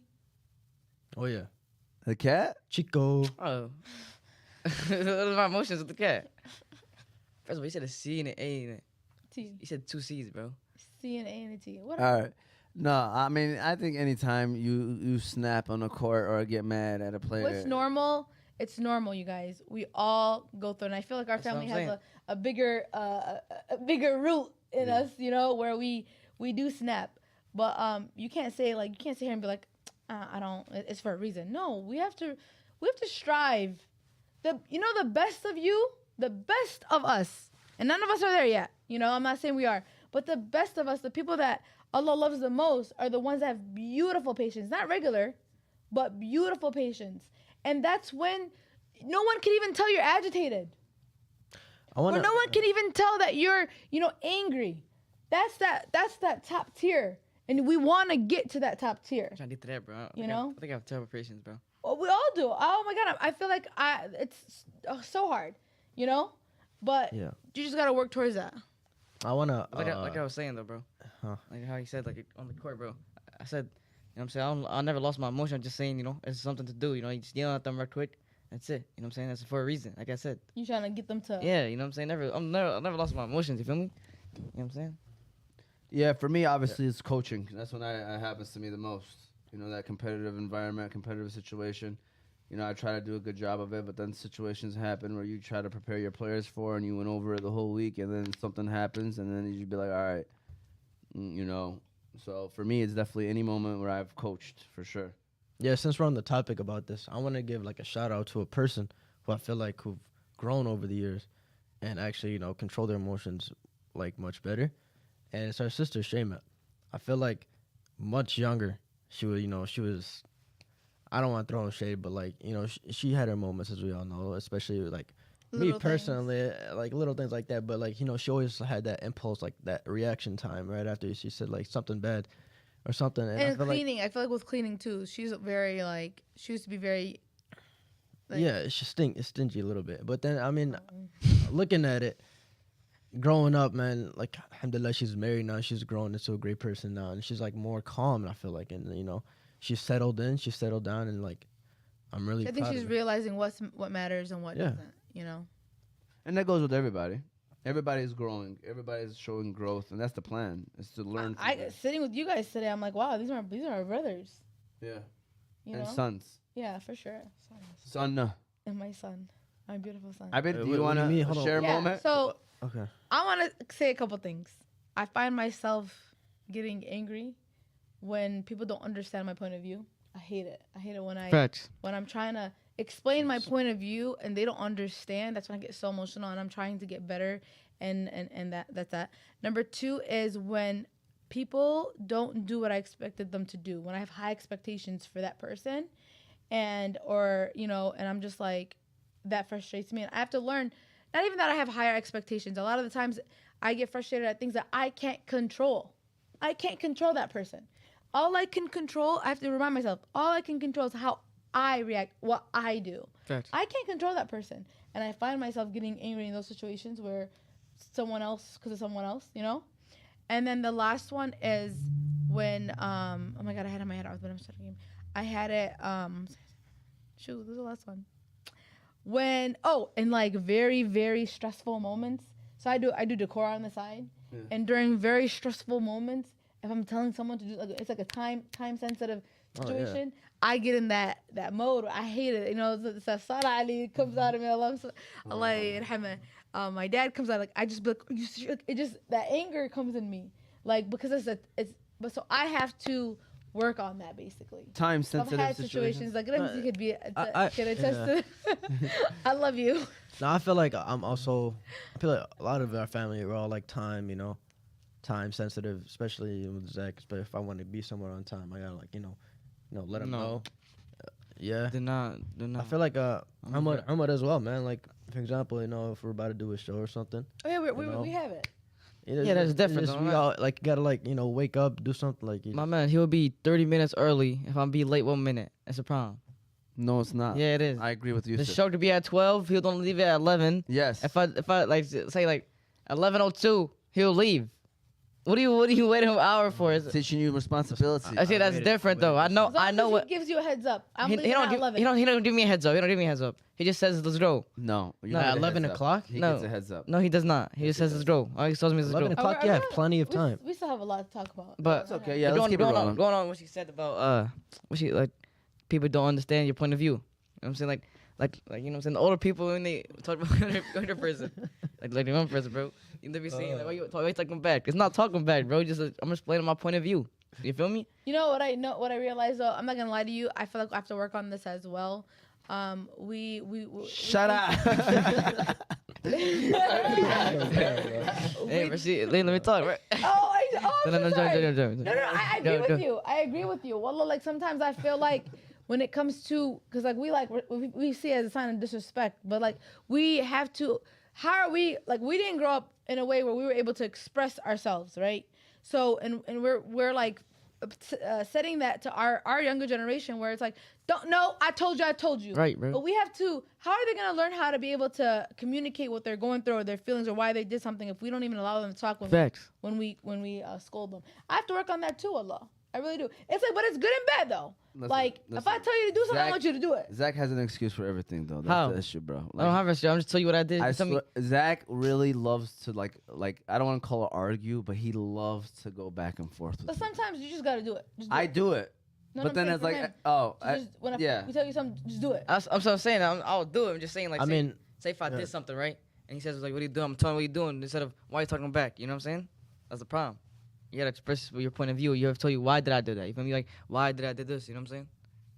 Oh yeah, The cat? Chico. oh. What are my emotions with the cat? First of all, you said a C and an A and T. you said 2 C's, bro. C and A and a T. What? All right. No, I mean, I think anytime you snap on a court or get mad at a player. What's normal? It's normal, you guys. We all go through, and I feel like our That's what family I'm has saying. a bigger root in us, where we do snap. But you can't say here and be like, I don't. It's for a reason. No, we have to strive. The best of you, the best of us, and none of us are there yet. I'm not saying we are, but the best of us, the people that Allah loves the most, are the ones that have beautiful patience, not regular, but beautiful patience. And that's when no one can even tell you're agitated. I want Or no one can even tell that you're, angry. That's that top tier, and we want to get to that top tier. I'm trying to get to that, bro. You know? I think I have terrible patience, bro. Well, we all do. Oh my god, I feel like it's so hard, you know. But Yeah. you just gotta work towards that. I wanna Like I was saying though, bro. Huh. Like how you said, like on the court, bro. I said, you know what I'm saying? I never lost my emotion. I'm just saying, you know, it's something to do. You know, you just yell at them real quick. That's it. You know what I'm saying? That's for a reason. Like I said. You trying to get them to. Yeah, you know what I'm saying? I never lost my emotions. You feel me? You know what I'm saying? Yeah, for me, obviously, it's coaching. That's when it happens to me the most. You know, that competitive environment, competitive situation. You know, I try to do a good job of it, but then situations happen where you try to prepare your players for, and you went over it the whole week, and then something happens, and then you'd be like, all right, you know. So for me, it's definitely any moment where I've coached, for sure. Yeah, since we're on the topic about this, I want to give like a shout out to a person who I feel like who've grown over the years and actually, you know, control their emotions like much better. And it's our sister Shayma. I feel like much younger, she was, I don't want to throw in shade, but like, you know, she had her moments, as we all know, especially like me Little personally, like little things like that. But like, you know, she always had that impulse, like that reaction time right after she said like something bad or something. And I And feel cleaning, I feel like with cleaning too, she's very like she used to be very. Like, yeah, it's just stingy a little bit. But then, I mean, looking at it, growing up, man, like, alhamdulillah, she's married now. She's grown into a great person now. And she's, like, more calm, I feel like. And, you know, she's settled in. She's settled down. And, like, I'm really I think proud she's of her. realizing what matters and what Yeah. doesn't, you know? And that goes with everybody. Everybody's growing. Everybody's showing growth, and that's the plan, is to learn from it. Sitting with you guys today, I'm like, wow, these are our brothers. Yeah. You And know? sons. Yeah, for sure. Son. And my son. My beautiful son. I bet, Wait, do what you do want you mean? to Hold on. share a yeah, moment? so Okay. I want to say a couple things. I find myself getting angry when people don't understand my point of view. I hate it. I hate it when Facts. when I'm trying to explain my point of view and they don't understand. That's when I get so emotional, and I'm trying to get better, and that's that. Number 2 is when people don't do what I expected them to do. When I have high expectations for that person, and I'm just like, that frustrates me, and I have to learn. Not even that I have higher expectations. A lot of the times I get frustrated at things that I can't control. I can't control that person. All I can control, I have to remind myself, all I can control is how I react, what I do. Facts. I can't control that person. And I find myself getting angry in those situations where someone else, because of someone else, you know? And then the last one is when, oh my God, I had it in my head. I was starting the game. I had it, this is the last one. In like very, very stressful moments. So I do decor on the side. Yeah. And during very stressful moments, if I'm telling someone to do, like, it's like a time sensitive situation, I get in that mode. I hate it. You know, the Salah Ali comes out of me. My dad comes out, like, I just be like, it just, that anger comes in me. Like, because but so I have to work on that, basically. Time I've sensitive had situations. situations like, you could be, I can attest to I love you. No, I feel like I feel like a lot of our family, we're all like time sensitive, especially with Zach. But if I want to be somewhere on time, I gotta like, let him No. know. Yeah. Do not. I feel like Ahmad as well, man. Like, for example, if we're about to do a show or something. Oh yeah, know? we have it. Yeah, that's different, though, We right? all like gotta wake up, do something like. My man, he will be 30 minutes early if I'm be late 1 minute. That's a problem. No, it's not. Yeah, it is. I agree with you. The sis. show could be at 12. He'll don't leave it at 11. Yes. If I like say like 11:02, he'll leave. What are you waiting an hour for? Teaching you responsibility. I say that's different though. I know As long as what. he gives you a heads up. I'm He leaving don't at give 11. he don't give me a heads up. He don't give me a heads up. He just says let's go. No. You No, get a at 11 heads up. o'clock? He No. gets a heads up. No, he does not. He just says let's go. All he tells me is let's 11 go. o'clock, you have plenty of time. We still have a lot to talk about. But It's okay. Yeah, let's keep it rolling. Going on what she said about what she like people don't understand your point of view. You know what I'm saying? Like you know what I'm saying? The older people when they talk about younger person. like the young person, bro. You never be saying like why you talking back? It's not talking back, bro. Just I'm explaining my point of view. You feel me? You know what I realized though? I'm not gonna lie to you. I feel like I have to work on this as well. We Shut up. Hey, let me talk, right? I'm so sorry. No, No, I agree with you. I agree with you. Well, like sometimes I feel like when it comes to, because like we see it as a sign of disrespect, but like we have to how are we, like, we didn't grow up in a way where we were able to express ourselves, right? So, and we're like setting that to our younger generation where it's like, don't know, I told you. Right, bro. But we have to, how are they going to learn how to be able to communicate what they're going through or their feelings or why they did something if we don't even allow them to talk Facts. when we scold them? I have to work on that too, Allah. I really do. It's like, but it's good and bad though. If I tell you to do something, I want you to do it. Zach has an excuse for everything though. That's How? the issue, bro. I don't have a issue. I'm just telling you what I did. Zach really loves to like I don't want to call it argue, but he loves to go back and forth with But me. sometimes you just got to do it. Just do I it. do it. No, But I'm then saying it's for like, him. When yeah. we tell you something, just do it. I'm so saying I'll do it. I'm just saying like. I mean, say if I yeah. did something right, and he says like, "What are you doing?" I'm telling him what you're doing instead of why are you talking back. You know what I'm saying? That's the problem. You gotta express your point of view. You have to tell you why did I do that. You feel me? Like why did I do this? You know what I'm saying?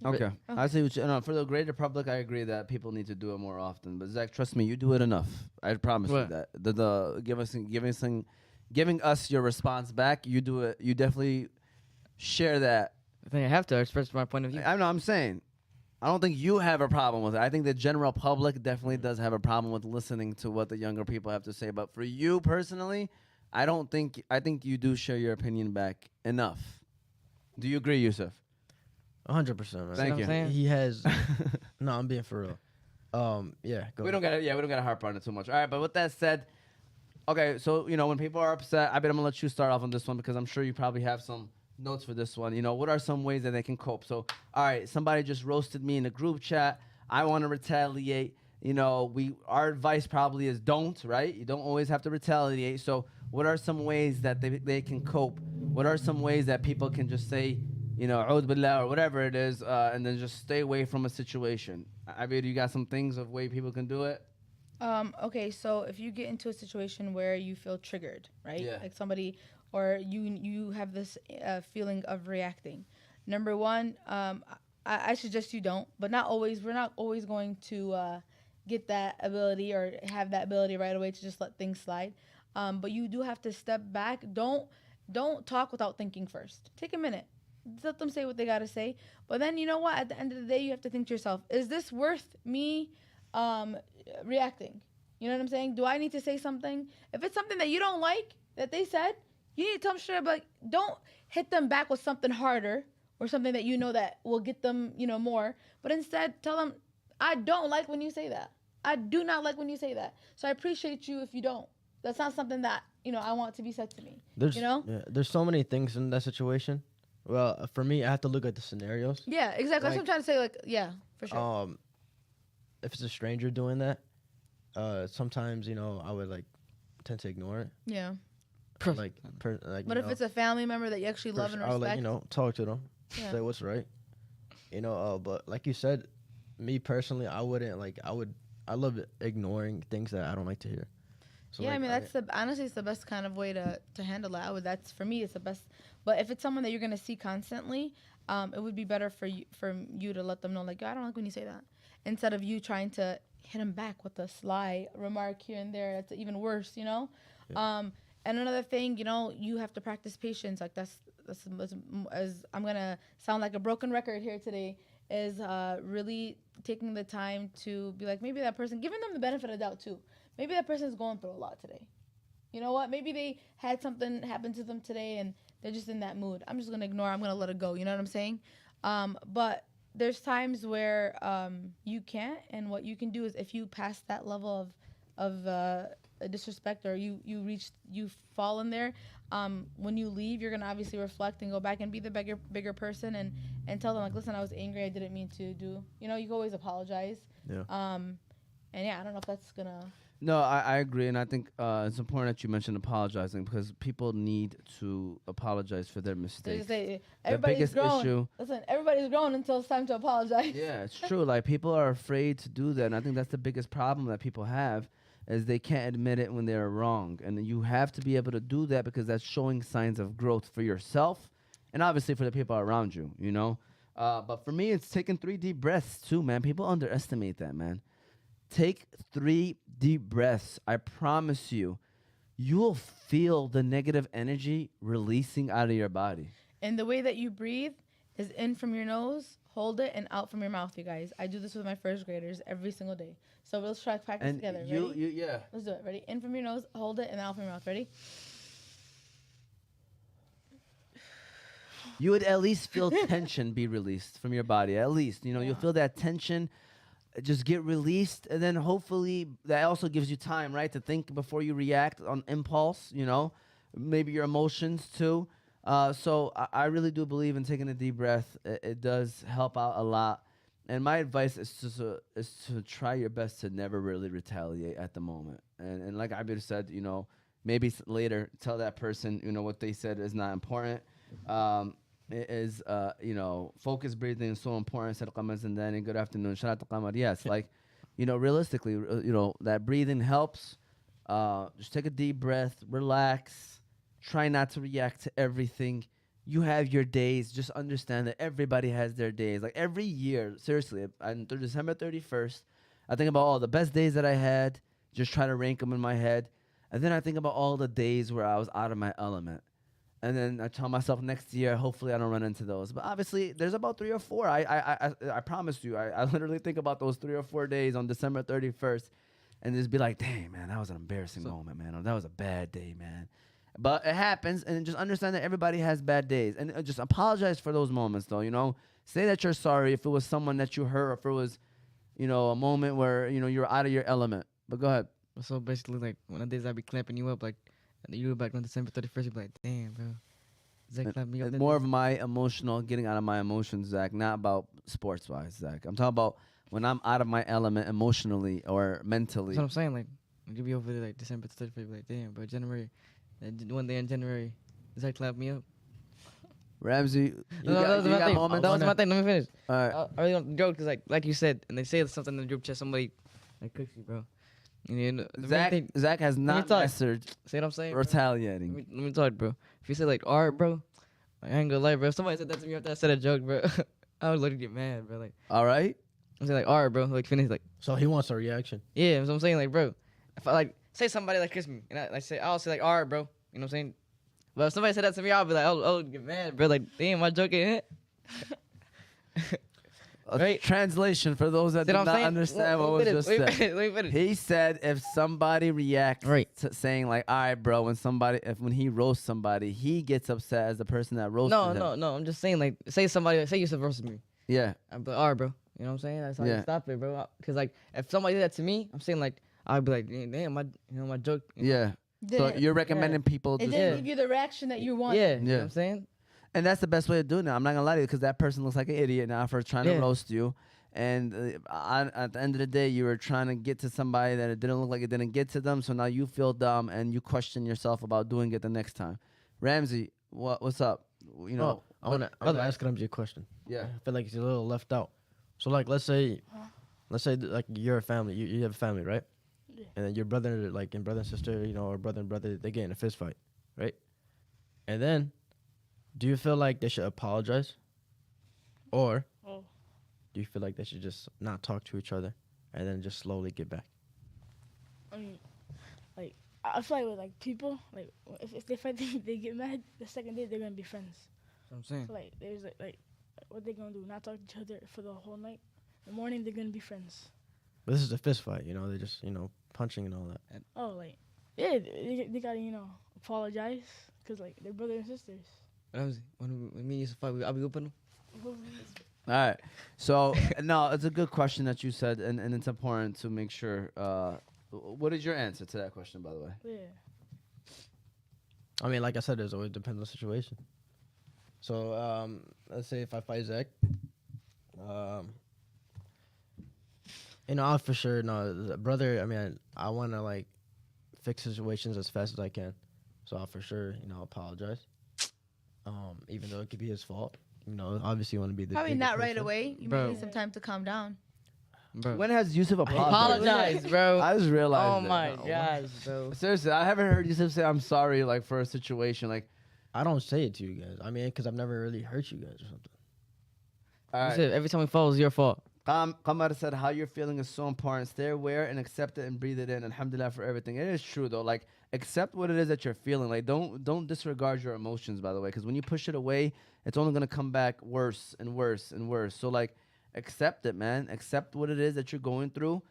Okay. I see what you, no, for the greater public, I agree that people need to do it more often. But Zach, trust me, you do it enough. I promise you What? that. The giving us your response back, you do it. You definitely share that. I think I have to express my point of view. I know. I'm saying, I don't think you have a problem with it. I think the general public definitely does have a problem with listening to what the younger people have to say. But for you personally, I think you do share your opinion back enough. Do you agree, Yusuf? 100%. Man. Thank what you. I'm saying? He has. No, I'm being for real. Yeah. Go We ahead. don't gotta harp on it too much. All right, but with that said, okay, so when people are upset, I bet I'm gonna let you start off on this one because I'm sure you probably have some notes for this one. What are some ways that they can cope? So, all right, somebody just roasted me in a group chat. I want to retaliate. Our advice probably is don't, right? You don't always have to retaliate. So, what are some ways that they can cope? What are some ways that people can just say, "Oud billah" or whatever it is, and then just stay away from a situation? Abir, you got some things of way people can do it? Okay, so if you get into a situation where you feel triggered, right? Yeah. Like somebody, or you have this feeling of reacting. Number one, I suggest you don't, but not always. We're not always going to get that ability or have that ability right away to just let things slide. But you do have to step back. Don't talk without thinking first. Take a minute. Let them say what they got to say. But then, you know what? At the end of the day, you have to think to yourself, is this worth me reacting? You know what I'm saying? Do I need to say something? If it's something that you don't like that they said, you need to tell them straight up, like, don't hit them back with something harder or something that that will get them, more. But instead, tell them, I don't like when you say that. I do not like when you say that. So I appreciate you if you don't. That's not something that, I want to be said to me. There's so many things in that situation. Well, for me, I have to look at the scenarios. Yeah, exactly. That's what I'm trying to say. Like, yeah, for sure. If it's a stranger doing that, sometimes I would tend to ignore it. Yeah. But if it's a family member that you actually love and I would respect, talk to them, Yeah. say what's right. But like you said, me personally, I wouldn't I love ignoring things that I don't like to hear. So yeah, I mean honestly it's the best kind of way to handle that. That's for me, it's the best. But if it's someone that you're gonna see constantly, it would be better for you to let them know, like, yo, I don't like when you say that, instead of you trying to hit them back with a sly remark here and there. That's even worse, Yeah. And another thing, you have to practice patience. Like that's as I'm gonna sound like a broken record here today, is really taking the time to be like, maybe that person, giving them the benefit of the doubt too. Maybe that person's going through a lot today. You know what? Maybe they had something happen to them today and they're just in that mood. I'm just going to ignore. I'm going to let it go. You know what I'm saying? But there's times where you can't. And what you can do is, if you pass that level of disrespect, or you fall in there, when you leave, you're going to obviously reflect and go back and be the bigger person and tell them, like, listen, I was angry. I didn't mean to do. You can always apologize. Yeah. And yeah, I don't know if that's going to... No, I agree, and I think it's important that you mentioned apologizing, because people need to apologize for their mistakes. Everybody's biggest grown. issue- Listen, everybody's grown until it's time to apologize. Yeah, it's true. Like, people are afraid to do that, and I think that's the biggest problem that people have, is they can't admit it when they're wrong. And you have to be able to do that, because that's showing signs of growth for yourself and obviously for the people around you, But for me, it's taking 3 deep breaths too, man. People underestimate that, man. Take 3 deep breaths. I promise you, you'll feel the negative energy releasing out of your body. And the way that you breathe is in from your nose, hold it, and out from your mouth, you guys. I do this with my first graders every single day. So let's try to practice And together. you, Ready? yeah. Let's do it. Ready? In from your nose, hold it, and out from your mouth. Ready? You would at least feel tension be released from your body. At least, you know, you'll feel that tension just get released, and then hopefully that also gives you time, right, to think before you react on impulse. You know, maybe your emotions too. So I really do believe in taking a deep breath. It does help out a lot. And my advice is to try your best to never really retaliate at the moment. And like Abir said, you know, maybe later tell that person, you know, what they said is not important. You know, focus breathing is so important. Said Qamar Zindani, good afternoon. Shout out to Qamar. Yes, like, you know, realistically, you know, that breathing helps. Just take a deep breath, relax, try not to react to everything. You have your days. Just understand that everybody has their days. Like every year, seriously, on December 31st, I think about all the best days that I had, just try to rank them in my head. And then I think about all the days where I was out of my element. And then I tell myself next year, hopefully I don't run into those. But obviously, there's about 3 or 4. I promise you, I literally think about those 3 or 4 days on December 31st and just be like, dang, man, that was an embarrassing moment, man. Or that was a bad day, man. But it happens, and just understand that everybody has bad days. And just apologize for those moments, though, you know. Say that you're sorry if it was someone that you hurt or if it was, you know, a moment where, you know, you're out of your element. But go ahead. So basically, like, one of the days I be clamping you up, like, you back on December 31st, you be like, damn, bro. Zach clamped me up. It's more of my emotional, getting out of my emotions, Zach, not about sports-wise, Zach. I'm talking about when I'm out of my element emotionally or mentally. That's what I'm saying. Like, you be over there, like, December 31st, you be like, damn, bro, January. One day in January, Zach clamped me up. Ramsey, you No, got, that was my thing. moments? That was my thing. Let me finish. All right. I really don't joke because, like you said, and they say something in the group chat, somebody like cooks you, bro. And, you know, the main thing, Zach has not talk. mastered see what I'm saying? Bro? retaliating. Let me talk, bro. If you say like, all right, bro, like, I ain't gonna lie, bro. If somebody said that to me after I said a joke, bro, I would literally get mad, bro. Like, All right. I'm saying like, all right, bro, like finish, like, So he wants a reaction. yeah. So I'm saying like, bro, if I like say somebody like kiss me, and I'll say like, all right, bro. You know what I'm saying? But if somebody said that to me, I'll be like, I'll get mad, bro. Like, damn, my joke ain't hit. Right. Translation for those that See did what I'm not saying? understand what Let was me just finish, said. let me finish. He said if somebody reacts Right. to saying like, all right, bro, when he roasts somebody, he gets upset as the person that roasted him. No. I'm just saying, like, say you said roasted me. Yeah. I'm like, all right, bro. You know what I'm saying? That's how Yeah. you stop it, bro. Because like, if somebody did that to me, I'm saying like, I'd be like, damn, my joke. You know? Yeah. So Didn't- you're recommending people it just didn't Yeah. give you the reaction that you want. Yeah. You know Yeah. what I'm saying? and that's the best way of doing it. I'm not gonna lie to you because that person looks like an idiot now for trying to Yeah. roast you. And at the end of the day, you were trying to get to somebody that it didn't look like it didn't get to them. So now you feel dumb and you question yourself about doing it the next time. Ramsey, what's up? You know, I want to ask Ramsey a question. yeah. I feel like he's a little left out. So like, let's say like you're a family. You have a family, right? Yeah. And then your brother, like, and brother and sister, you know, or brother and brother, they get in a fist fight, right? And then, do you feel like they should apologize, or Oh, do you feel like they should just not talk to each other and then just slowly get back? I mean, like I feel like with like people, like if they fight, they get mad. The second day they're gonna be friends. That's what I'm saying. So like there's like what they gonna do? Not talk to each other for the whole night. In the morning they're gonna be friends. But this is a fist fight, you know. They're just, you know, punching and all that. Oh, like yeah, they gotta apologize because like they're brothers and sisters. When me and used to fight, I'll be open. All right. So no, it's a good question that you said, and it's important to make sure. What is your answer to that question, by the way? Yeah. I mean, like I said, it always depends on the situation. So let's say if I fight Zach, I'll for sure brother. I mean, I want to like fix situations as fast as I can, so I'll for sure apologize. Even though it could be his fault, obviously you want to be the Probably bigger not right person. away. You Bro. might need some time to calm down. Bro. When has Yusuf apologized? Apologize, bro. I just realized. Oh that. my gosh, bro. Seriously, I haven't heard Yusuf say I'm sorry like for a situation like. I don't say it to you guys. I mean, because I've never really hurt you guys or something. All You right. said every time we fall, it's your fault. Qamar said how you're feeling is so important. Stay aware and accept it and breathe it in. Alhamdulillah for everything. It is true though. Like accept what it is that you're feeling. Like don't disregard your emotions, by the way, because when you push it away, it's only gonna come back worse and worse and worse. So like accept it, man. Accept what it is that you're going through.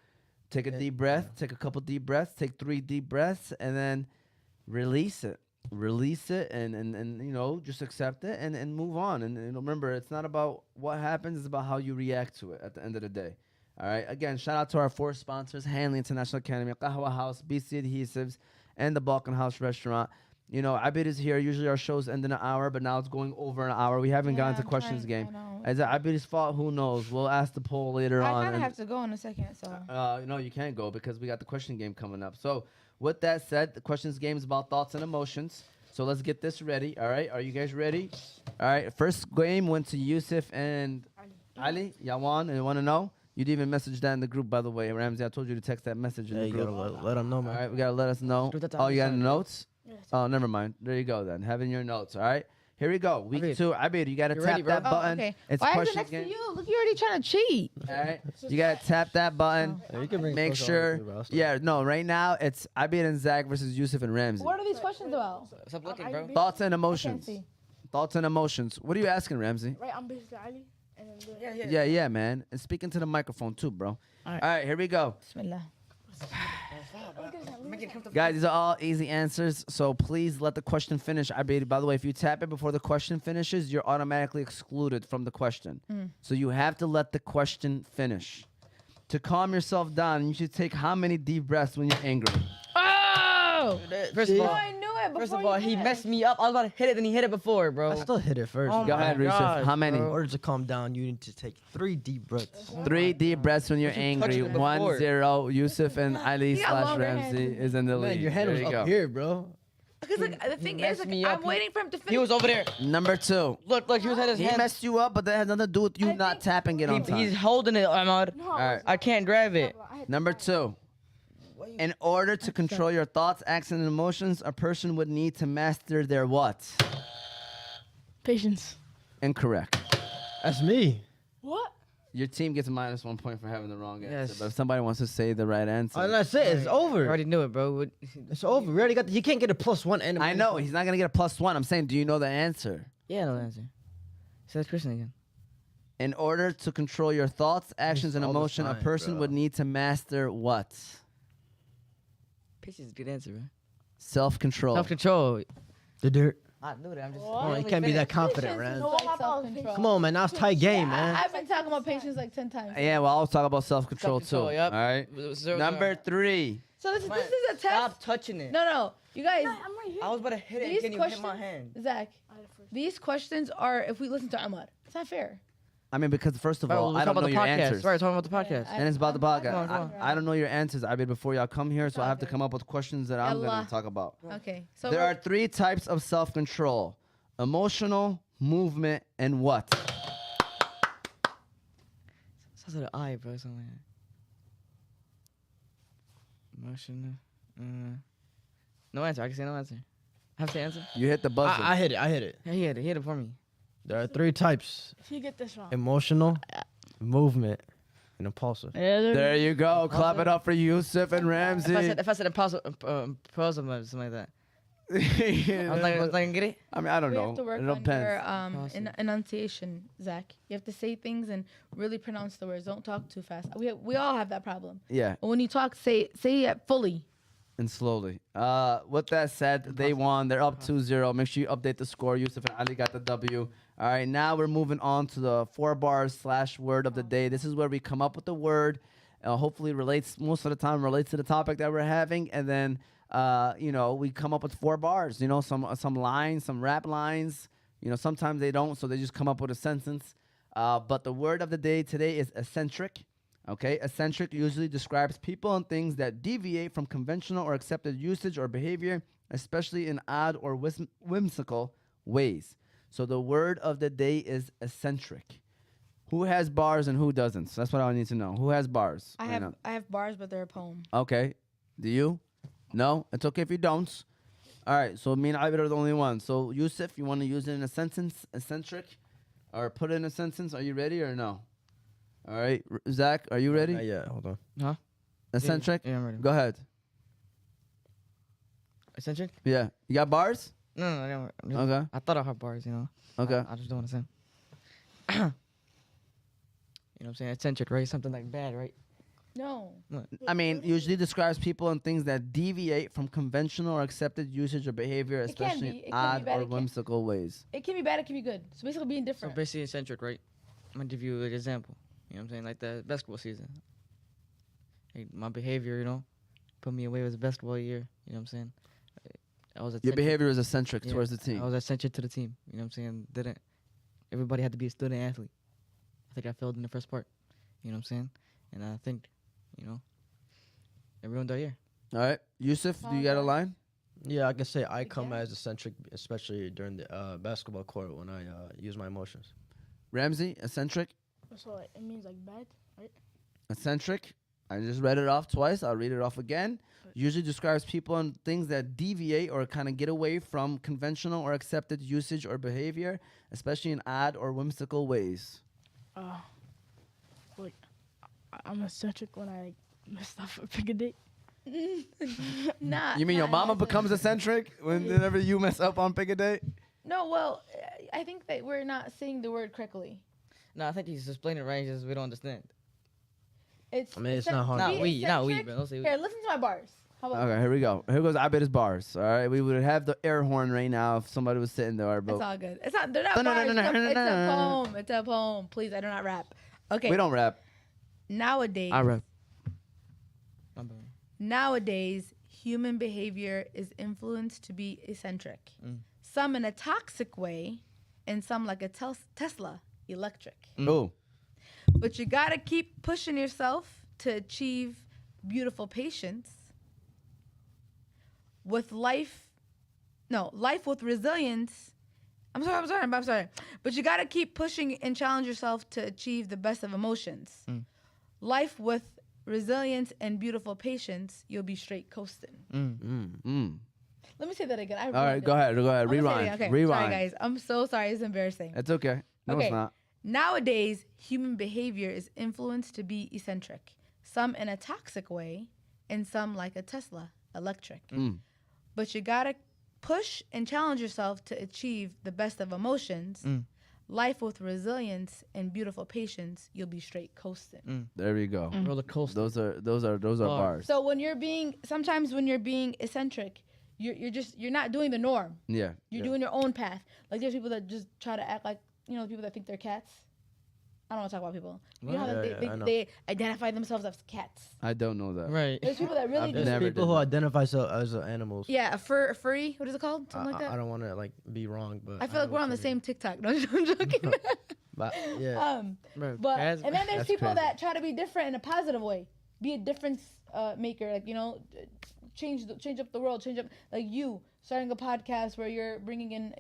Take a deep breath, take a couple deep breaths, take 3 deep breaths, and then release it. Release it and you know, just accept it and move on. And remember, it's not about what happens, it's about how you react to it at the end of the day. All right. Again, shout out to our 4 sponsors: Hanley International Academy, Qahwa House, BC Adhesives, and the Balkan House Restaurant. You know, Abid is here. Usually our shows end in an hour, but now it's going over an hour. We haven't gotten to questions game. Is it Abid's fault? Who knows? We'll ask the poll later on. I kind of have to go in a second, so. No, you can't go because we got the question game coming up. So with that said, the questions game is about thoughts and emotions. So let's get this ready. All right. Are you guys ready? All right. First game went to Yusuf and Ali. Y'all won and want to know? You didn't even message that in the group, by the way. Ramsey, I told you to text that message in Yeah, the you group. gotta let them know, man. All right. We got to let us know. Oh, you got the notes? Yes. Oh, never mind. There you go then. Having your notes. All right. Here we go. Week 2. Abid, you got to tap ready, bro? that button. Okay. It's Why is it questions next game. to you? Look, you already trying to cheat. All right. You got to tap that button. Yeah, you can bring it Make closer sure. on too, bro. Yeah, no, right now it's Abid and Zach versus Yusuf and Ramsey. What are these questions about? Stop looking, bro. Thoughts and I can't emotions. see. Thoughts and emotions. What are you asking, Ramsey? Right, I'm basically Ali. And then Yeah, man. And speaking to the microphone too, bro. All All right, here we go. Bismillah. Guys, these are all easy answers, so please let the question finish. By the way, if you tap it before the question finishes, you're automatically excluded from the question. So you have to let the question finish. To calm yourself down, you should take how many deep breaths when you're angry? Oh! First of No, all, I knew it before first of all, you he did. messed me up. I was about to hit it, then he hit it before, bro. I still hit it first. Oh Go my ahead, Yusuf. gosh, How many? In bro. order to calm down, you need to take 3 deep breaths. 3 deep breaths when you're But you angry. touched it before. 1-0. Yusuf and Ali He got slash longer Ramsey hands. is in the lead. Man, your hand There was you up go. here, bro. Because like, the thing is, messed like, me I'm up. waiting for him to finish. He was over there. Number 2. Look, he was had his He hand. messed you up, but that has nothing to do with you I not think- tapping it on He's time. holding it, Ahmad. No, All right. I can't grab it. Number 2. In order to control your thoughts, actions, and emotions, a person would need to master their what? Patience. Incorrect. That's me. What? Your team gets -1 point for having the wrong answer. Yes. But if somebody wants to say the right answer, And that's it. It's I over. already knew it, bro. It's over. We already got. You can't get a +1 and a I know he's not gonna get a +1. I'm saying, do you know the answer? Yeah, no answer. Say that question again. In order to control your thoughts, actions, and all the emotion, a time, person bro. would need to master what? Patience is a good answer, bro. Self-control. Self-control. The dirt. I knew that. I'm just. What? Come on, you can't be that confident, Patience man. is No, like I'm about self-control. Come on, man. Now it's tight game, man. I've been talking about patience like 10 times. Yeah, well, I'll talk about self-control too. Self-control, yep. All right. Zero, Number 3. So this is a test. Stop touching it. No, you guys. I'm right here. I was about to hit it These again. You hit my questions- hand. Zach, I had it first. these questions are if we listen to Ahmad. It's not fair. I mean, because first of Bro, all, we're I don't know talking your about the podcast. answers. Right, talking about the podcast. And it's about the podcast. Come on, come on. I don't know your answers. I mean, before y'all come here, so I have to Okay. come up with questions that I'm Allah. going to talk about. Okay. So There are 3 types of self-control: emotional, movement, and what? Sounds like an eye, bro. Something like that. Emotion. No answer. I can say no answer. I have to answer. You hit the buzzer. I hit it. I hit it. Yeah, he hit it. He hit it for me. There are 3 types: If you get this wrong. emotional, movement, and impulsive. There you go. Clap it up for Yusuf and Ramsey. If I said impossible, something like that. I was like, gonna get it. I mean, I don't we know. have to work It on depends. your Possible. enunciation, Zach. You have to say things and really pronounce the words. Don't talk too fast. We all have that problem. Yeah, But when you talk, say it fully. and slowly. With that said, they won. They're up 2-0. Make sure you update the score. Yusuf and Ali got the W. All right, now we're moving on to the 4 bars / word of the day. This is where we come up with the word. Hopefully relates, most of the time relates to the topic that we're having. And then, we come up with 4 bars, some lines, some rap lines. Sometimes they don't, so they just come up with a sentence. But the word of the day today is eccentric. Okay, eccentric usually describes people and things that deviate from conventional or accepted usage or behavior, especially in odd or whimsical ways. So the word of the day is eccentric. Who has bars and who doesn't? So that's what I need to know. Who has bars? I have bars, but they're a poem. Okay. Do you? No? It's okay if you don't. All right. So me and Ivan are the only ones. So Yusuf, you want to use it in a sentence, eccentric, or put it in a sentence? Are you ready or no? All right. Zach, are you ready? Yeah, hold on. Huh? Eccentric? Yeah, I'm ready. Go ahead. Eccentric? Yeah. You got bars? No, I don't. Okay. I thought I had bars, you know. Okay. I just don't want to say. You know what I'm saying? Eccentric, right? Something like bad, right? No. I mean, usually describes people and things that deviate from conventional or accepted usage or behavior, It can especially be. It in can be odd bad, or it can- whimsical ways. It can be bad. It can be good. So basically, being So different. basically eccentric, right? I'm gonna give you an example. You know what I'm saying? Like the basketball season. Like my behavior, you know, put me away with the basketball year. You know what I'm saying? I was Your eccentric. behavior is eccentric Yeah, towards the I team. was eccentric to the team. You know what I'm saying? Didn't everybody had to be a student athlete? I think I failed in the first part. You know what I'm saying? And I think, you know, everyone died here. All right. Yusuf, do you got a Okay. line? Yeah, I can say I come Yeah. as eccentric, especially during the basketball court when I use my emotions. Ramsey, eccentric? So like, it means like bad, right? Eccentric. I just read it off twice. I'll read it off again. Usually describes people and things that deviate or kind of get away from conventional or accepted usage or behavior, especially in odd or whimsical ways. Like I'm eccentric when I messed up for pick a date. Nah. You mean your nah, mama that's a- becomes eccentric whenever you mess up on pick a date? No, well, I think that we're not saying the word correctly. No, I think he's explaining it right. Just we don't understand. It's. I mean, it's eccent- not hard. Not be we, eccentric- bro. Don't say we. Here, listen to my bars. How about Okay, here we go. Here goes Abed's bars. All right, we would have the air horn right now if somebody was sitting there. It's But all good. It's not. They're not No, no, no, bars. no, no, It's a no, no. poem. It's a poem. Please, I do not rap. Okay. we don't rap. Nowadays, I rap. nowadays, human behavior is influenced to be eccentric. Mm. Some in a toxic way, and some like a Tesla, electric. Oh, But you gotta keep pushing yourself to achieve beautiful patience. Life with resilience. I'm sorry. But you gotta keep pushing and challenge yourself to achieve the best of emotions. Mm. Life with resilience and beautiful patience, you'll be straight coasting. Let me say that again. all right. Go ahead. Go ahead. I'm gonna say it Rewind. again. Okay, Rewind. sorry guys. I'm so sorry. It's embarrassing. It's okay. No, Okay. it's not. Nowadays, human behavior is influenced to be eccentric, some in a toxic way, and some like a Tesla, electric. But you gotta push and challenge yourself to achieve the best of emotions. Life with resilience and beautiful patience, you'll be straight coasting. There we go. Roller coaster. Those are bars. So when you're being eccentric, you're not doing the norm. Yeah. You're yeah. doing your own path. Like there's people that just try to act like, people that think they're cats. I don't want to talk about people. You know how Yeah, like, yeah, I know. they identify themselves as cats. I don't know that. Right. There's people that really I've do. never People did who that. identify as animals. Yeah, a furry. What is it called? Something like that. I don't want to like be wrong, but I feel like know we're on what the you mean. same TikTok. No, I'm joking. But yeah, Bro, But Kaz, and then there's That's people crazy. that try to be different in a positive way, be a difference maker. Like change up the world, change up like you starting a podcast where you're bringing in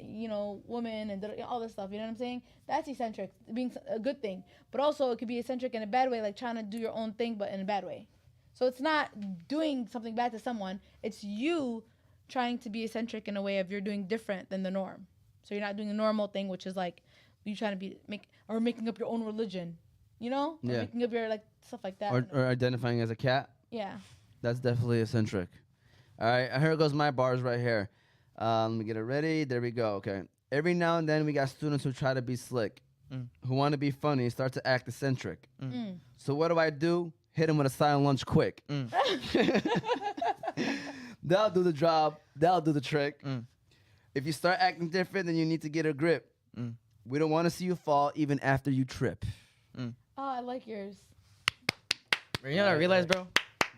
women and all this stuff. You know what I'm saying? That's eccentric, being a good thing. But also it could be eccentric in a bad way, like trying to do your own thing but in a bad way. So it's not doing something bad to someone. It's you trying to be eccentric in a way of you're doing different than the norm. So you're not doing the normal thing, which is like you trying to making up your own religion, Or Yeah. making up your stuff like that. Or identifying as a cat. Yeah. That's definitely eccentric. All right, here goes my bars right here. Let me get it ready. There we go. Okay. Every now and then we got students who try to be slick, who want to be funny, start to act eccentric. So what do? Hit them with a silent lunch quick. They'll do the job. They'll do the trick. If you start acting different, then you need to get a grip. We don't want to see you fall even after you trip. Oh, I like yours. Bro, you know what I realized, bro?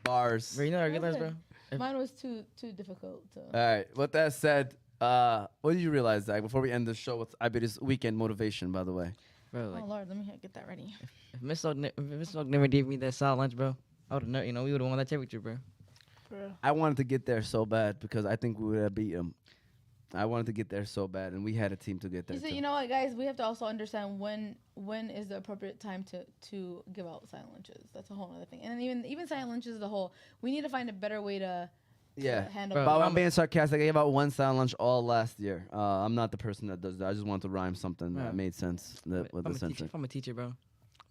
Bars. Bro, you know what I That's realized, good. bro? Mine was too difficult. All right. With that said, what did you realize, Zach? Before we end the show, what's Abed's weekend motivation, by the way? Bro, like, Oh Lord, let me get that ready. if Miss Oak never gave me that solid lunch, bro, I would have, we would have won that championship, bro. Bro. I wanted to get there so bad because I think we would have beat him. I wanted to get there so bad, and we had a team to get there. You see, too. you know what, guys? We have to also understand when is the appropriate time to give out silent lunches. That's a whole other thing. And then even silent lunches as a whole, we need to find a better way to Yeah. handle. Bro, But I'm I'm- being sarcastic. I gave out one silent lunch all last year. I'm not the person that does that. I just wanted to rhyme something that Right. made sense with if, the I'm a teacher, centric. if I'm a teacher, bro, I'm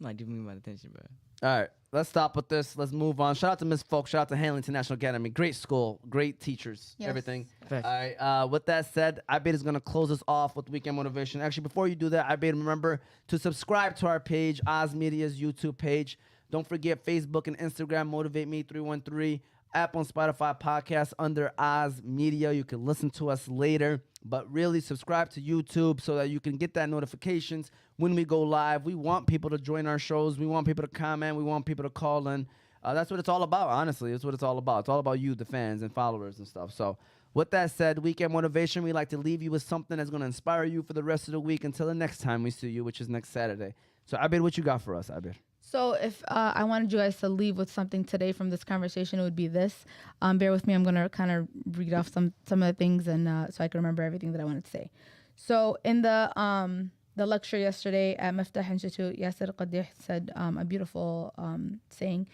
not giving you my attention, bro. All right, let's stop with this. Let's move on. Shout out to Miss Folk. Shout out to Hanley International Academy. Great school, great teachers, Yes. everything. Facts. All right. With that said, Abed is gonna close us off with weekend motivation. Actually, before you do that, Abed, remember to subscribe to our page, Oz Media's YouTube page. Don't forget Facebook and Instagram. Motivate Me 313. Apple and Spotify podcast under Oz Media. You can listen to us later, but really subscribe to YouTube so that you can get that notifications when we go live. We want people to join our shows. We want people to comment. We want people to call in. That's what it's all about, honestly. It's what it's all about. It's all about you, the fans and followers and stuff. So with that said, weekend motivation, we like to leave you with something that's going to inspire you for the rest of the week until the next time we see you, which is next Saturday. So Abir, what you got for us, Abir? So if I wanted you guys to leave with something today from this conversation, it would be this. Bear with me. I'm going to kind of read off some of the things and so I can remember everything that I wanted to say. So in the lecture yesterday at Miftah Institute, Yasser Qadih said a beautiful saying.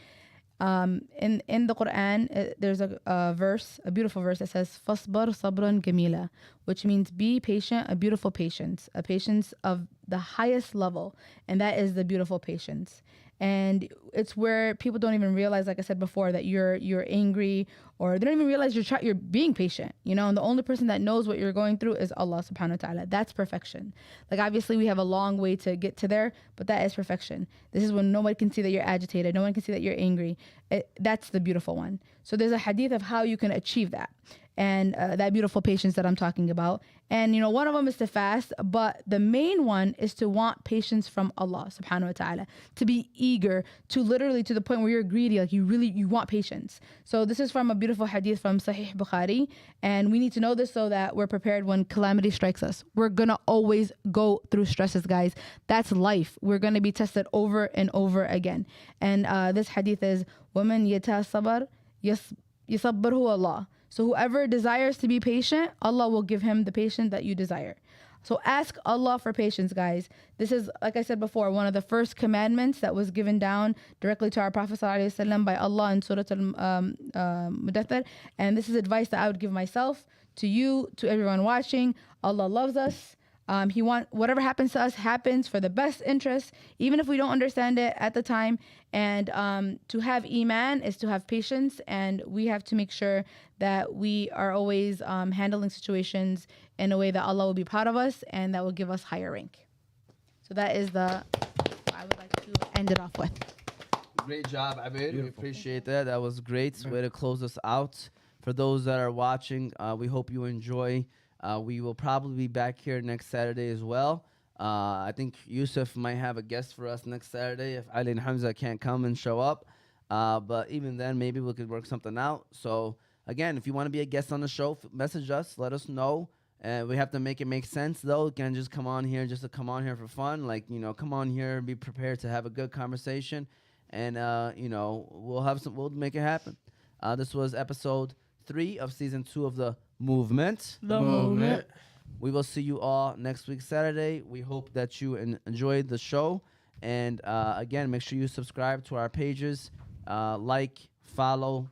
In the Quran, there's a verse, a beautiful verse that says, "Fasbar sabran jamila," which means be patient, a beautiful patience, a patience of the highest level, and that is the beautiful patience. And it's where people don't even realize, like I said before, that you're angry, or they don't even realize you're being patient, you know. And the only person that knows what you're going through is Allah Subhanahu wa Taala. That's perfection. Like obviously we have a long way to get to there, but that is perfection. This is when no one can see that you're agitated, no one can see that you're angry. That's the beautiful one. So there's a hadith of how you can achieve that. And that beautiful patience that I'm talking about. And, you know, one of them is to fast, but the main one is to want patience from Allah subhanahu wa ta'ala, to be eager, to literally to the point where you're greedy, like you want patience. So this is from a beautiful hadith from Sahih Bukhari, and we need to know this so that we're prepared when calamity strikes us. We're going to always go through stresses, guys. That's life. We're going to be tested over and over again. And this hadith is, وَمَنْ يَتَصَبَرْ يَصَبَّرْهُ Allah. So whoever desires to be patient, Allah will give him the patience that you desire. So ask Allah for patience, guys. This is, like I said before, one of the first commandments that was given down directly to our Prophet ﷺ by Allah in Surah Al-Mudaththir. And this is advice that I would give myself, to you, to everyone watching. Allah loves us. Whatever happens to us happens for the best interest, even if we don't understand it at the time. And to have iman is to have patience, and we have to make sure that we are always handling situations in a way that Allah will be proud of us and that will give us higher rank. So that is what I would like to end it off with. Great job, Abir. We appreciate that. That was great. Way to close us out. For those that are watching, we hope you enjoy. We will probably be back here next Saturday as well. I think Yusuf might have a guest for us next Saturday if Ali and Hamza can't come and show up. But even then, maybe we could work something out. So, again, if you want to be a guest on the show, message us. Let us know. We have to make it make sense, though. You can't just come on here just to come on here for fun. Like, you know, come on here and be prepared to have a good conversation. And, you know, we'll make it happen. This was episode 3 of season 2 of The Movement. The movement. We will see you all next week, Saturday. We hope that you enjoyed the show. And again, make sure you subscribe to our pages. Like, follow,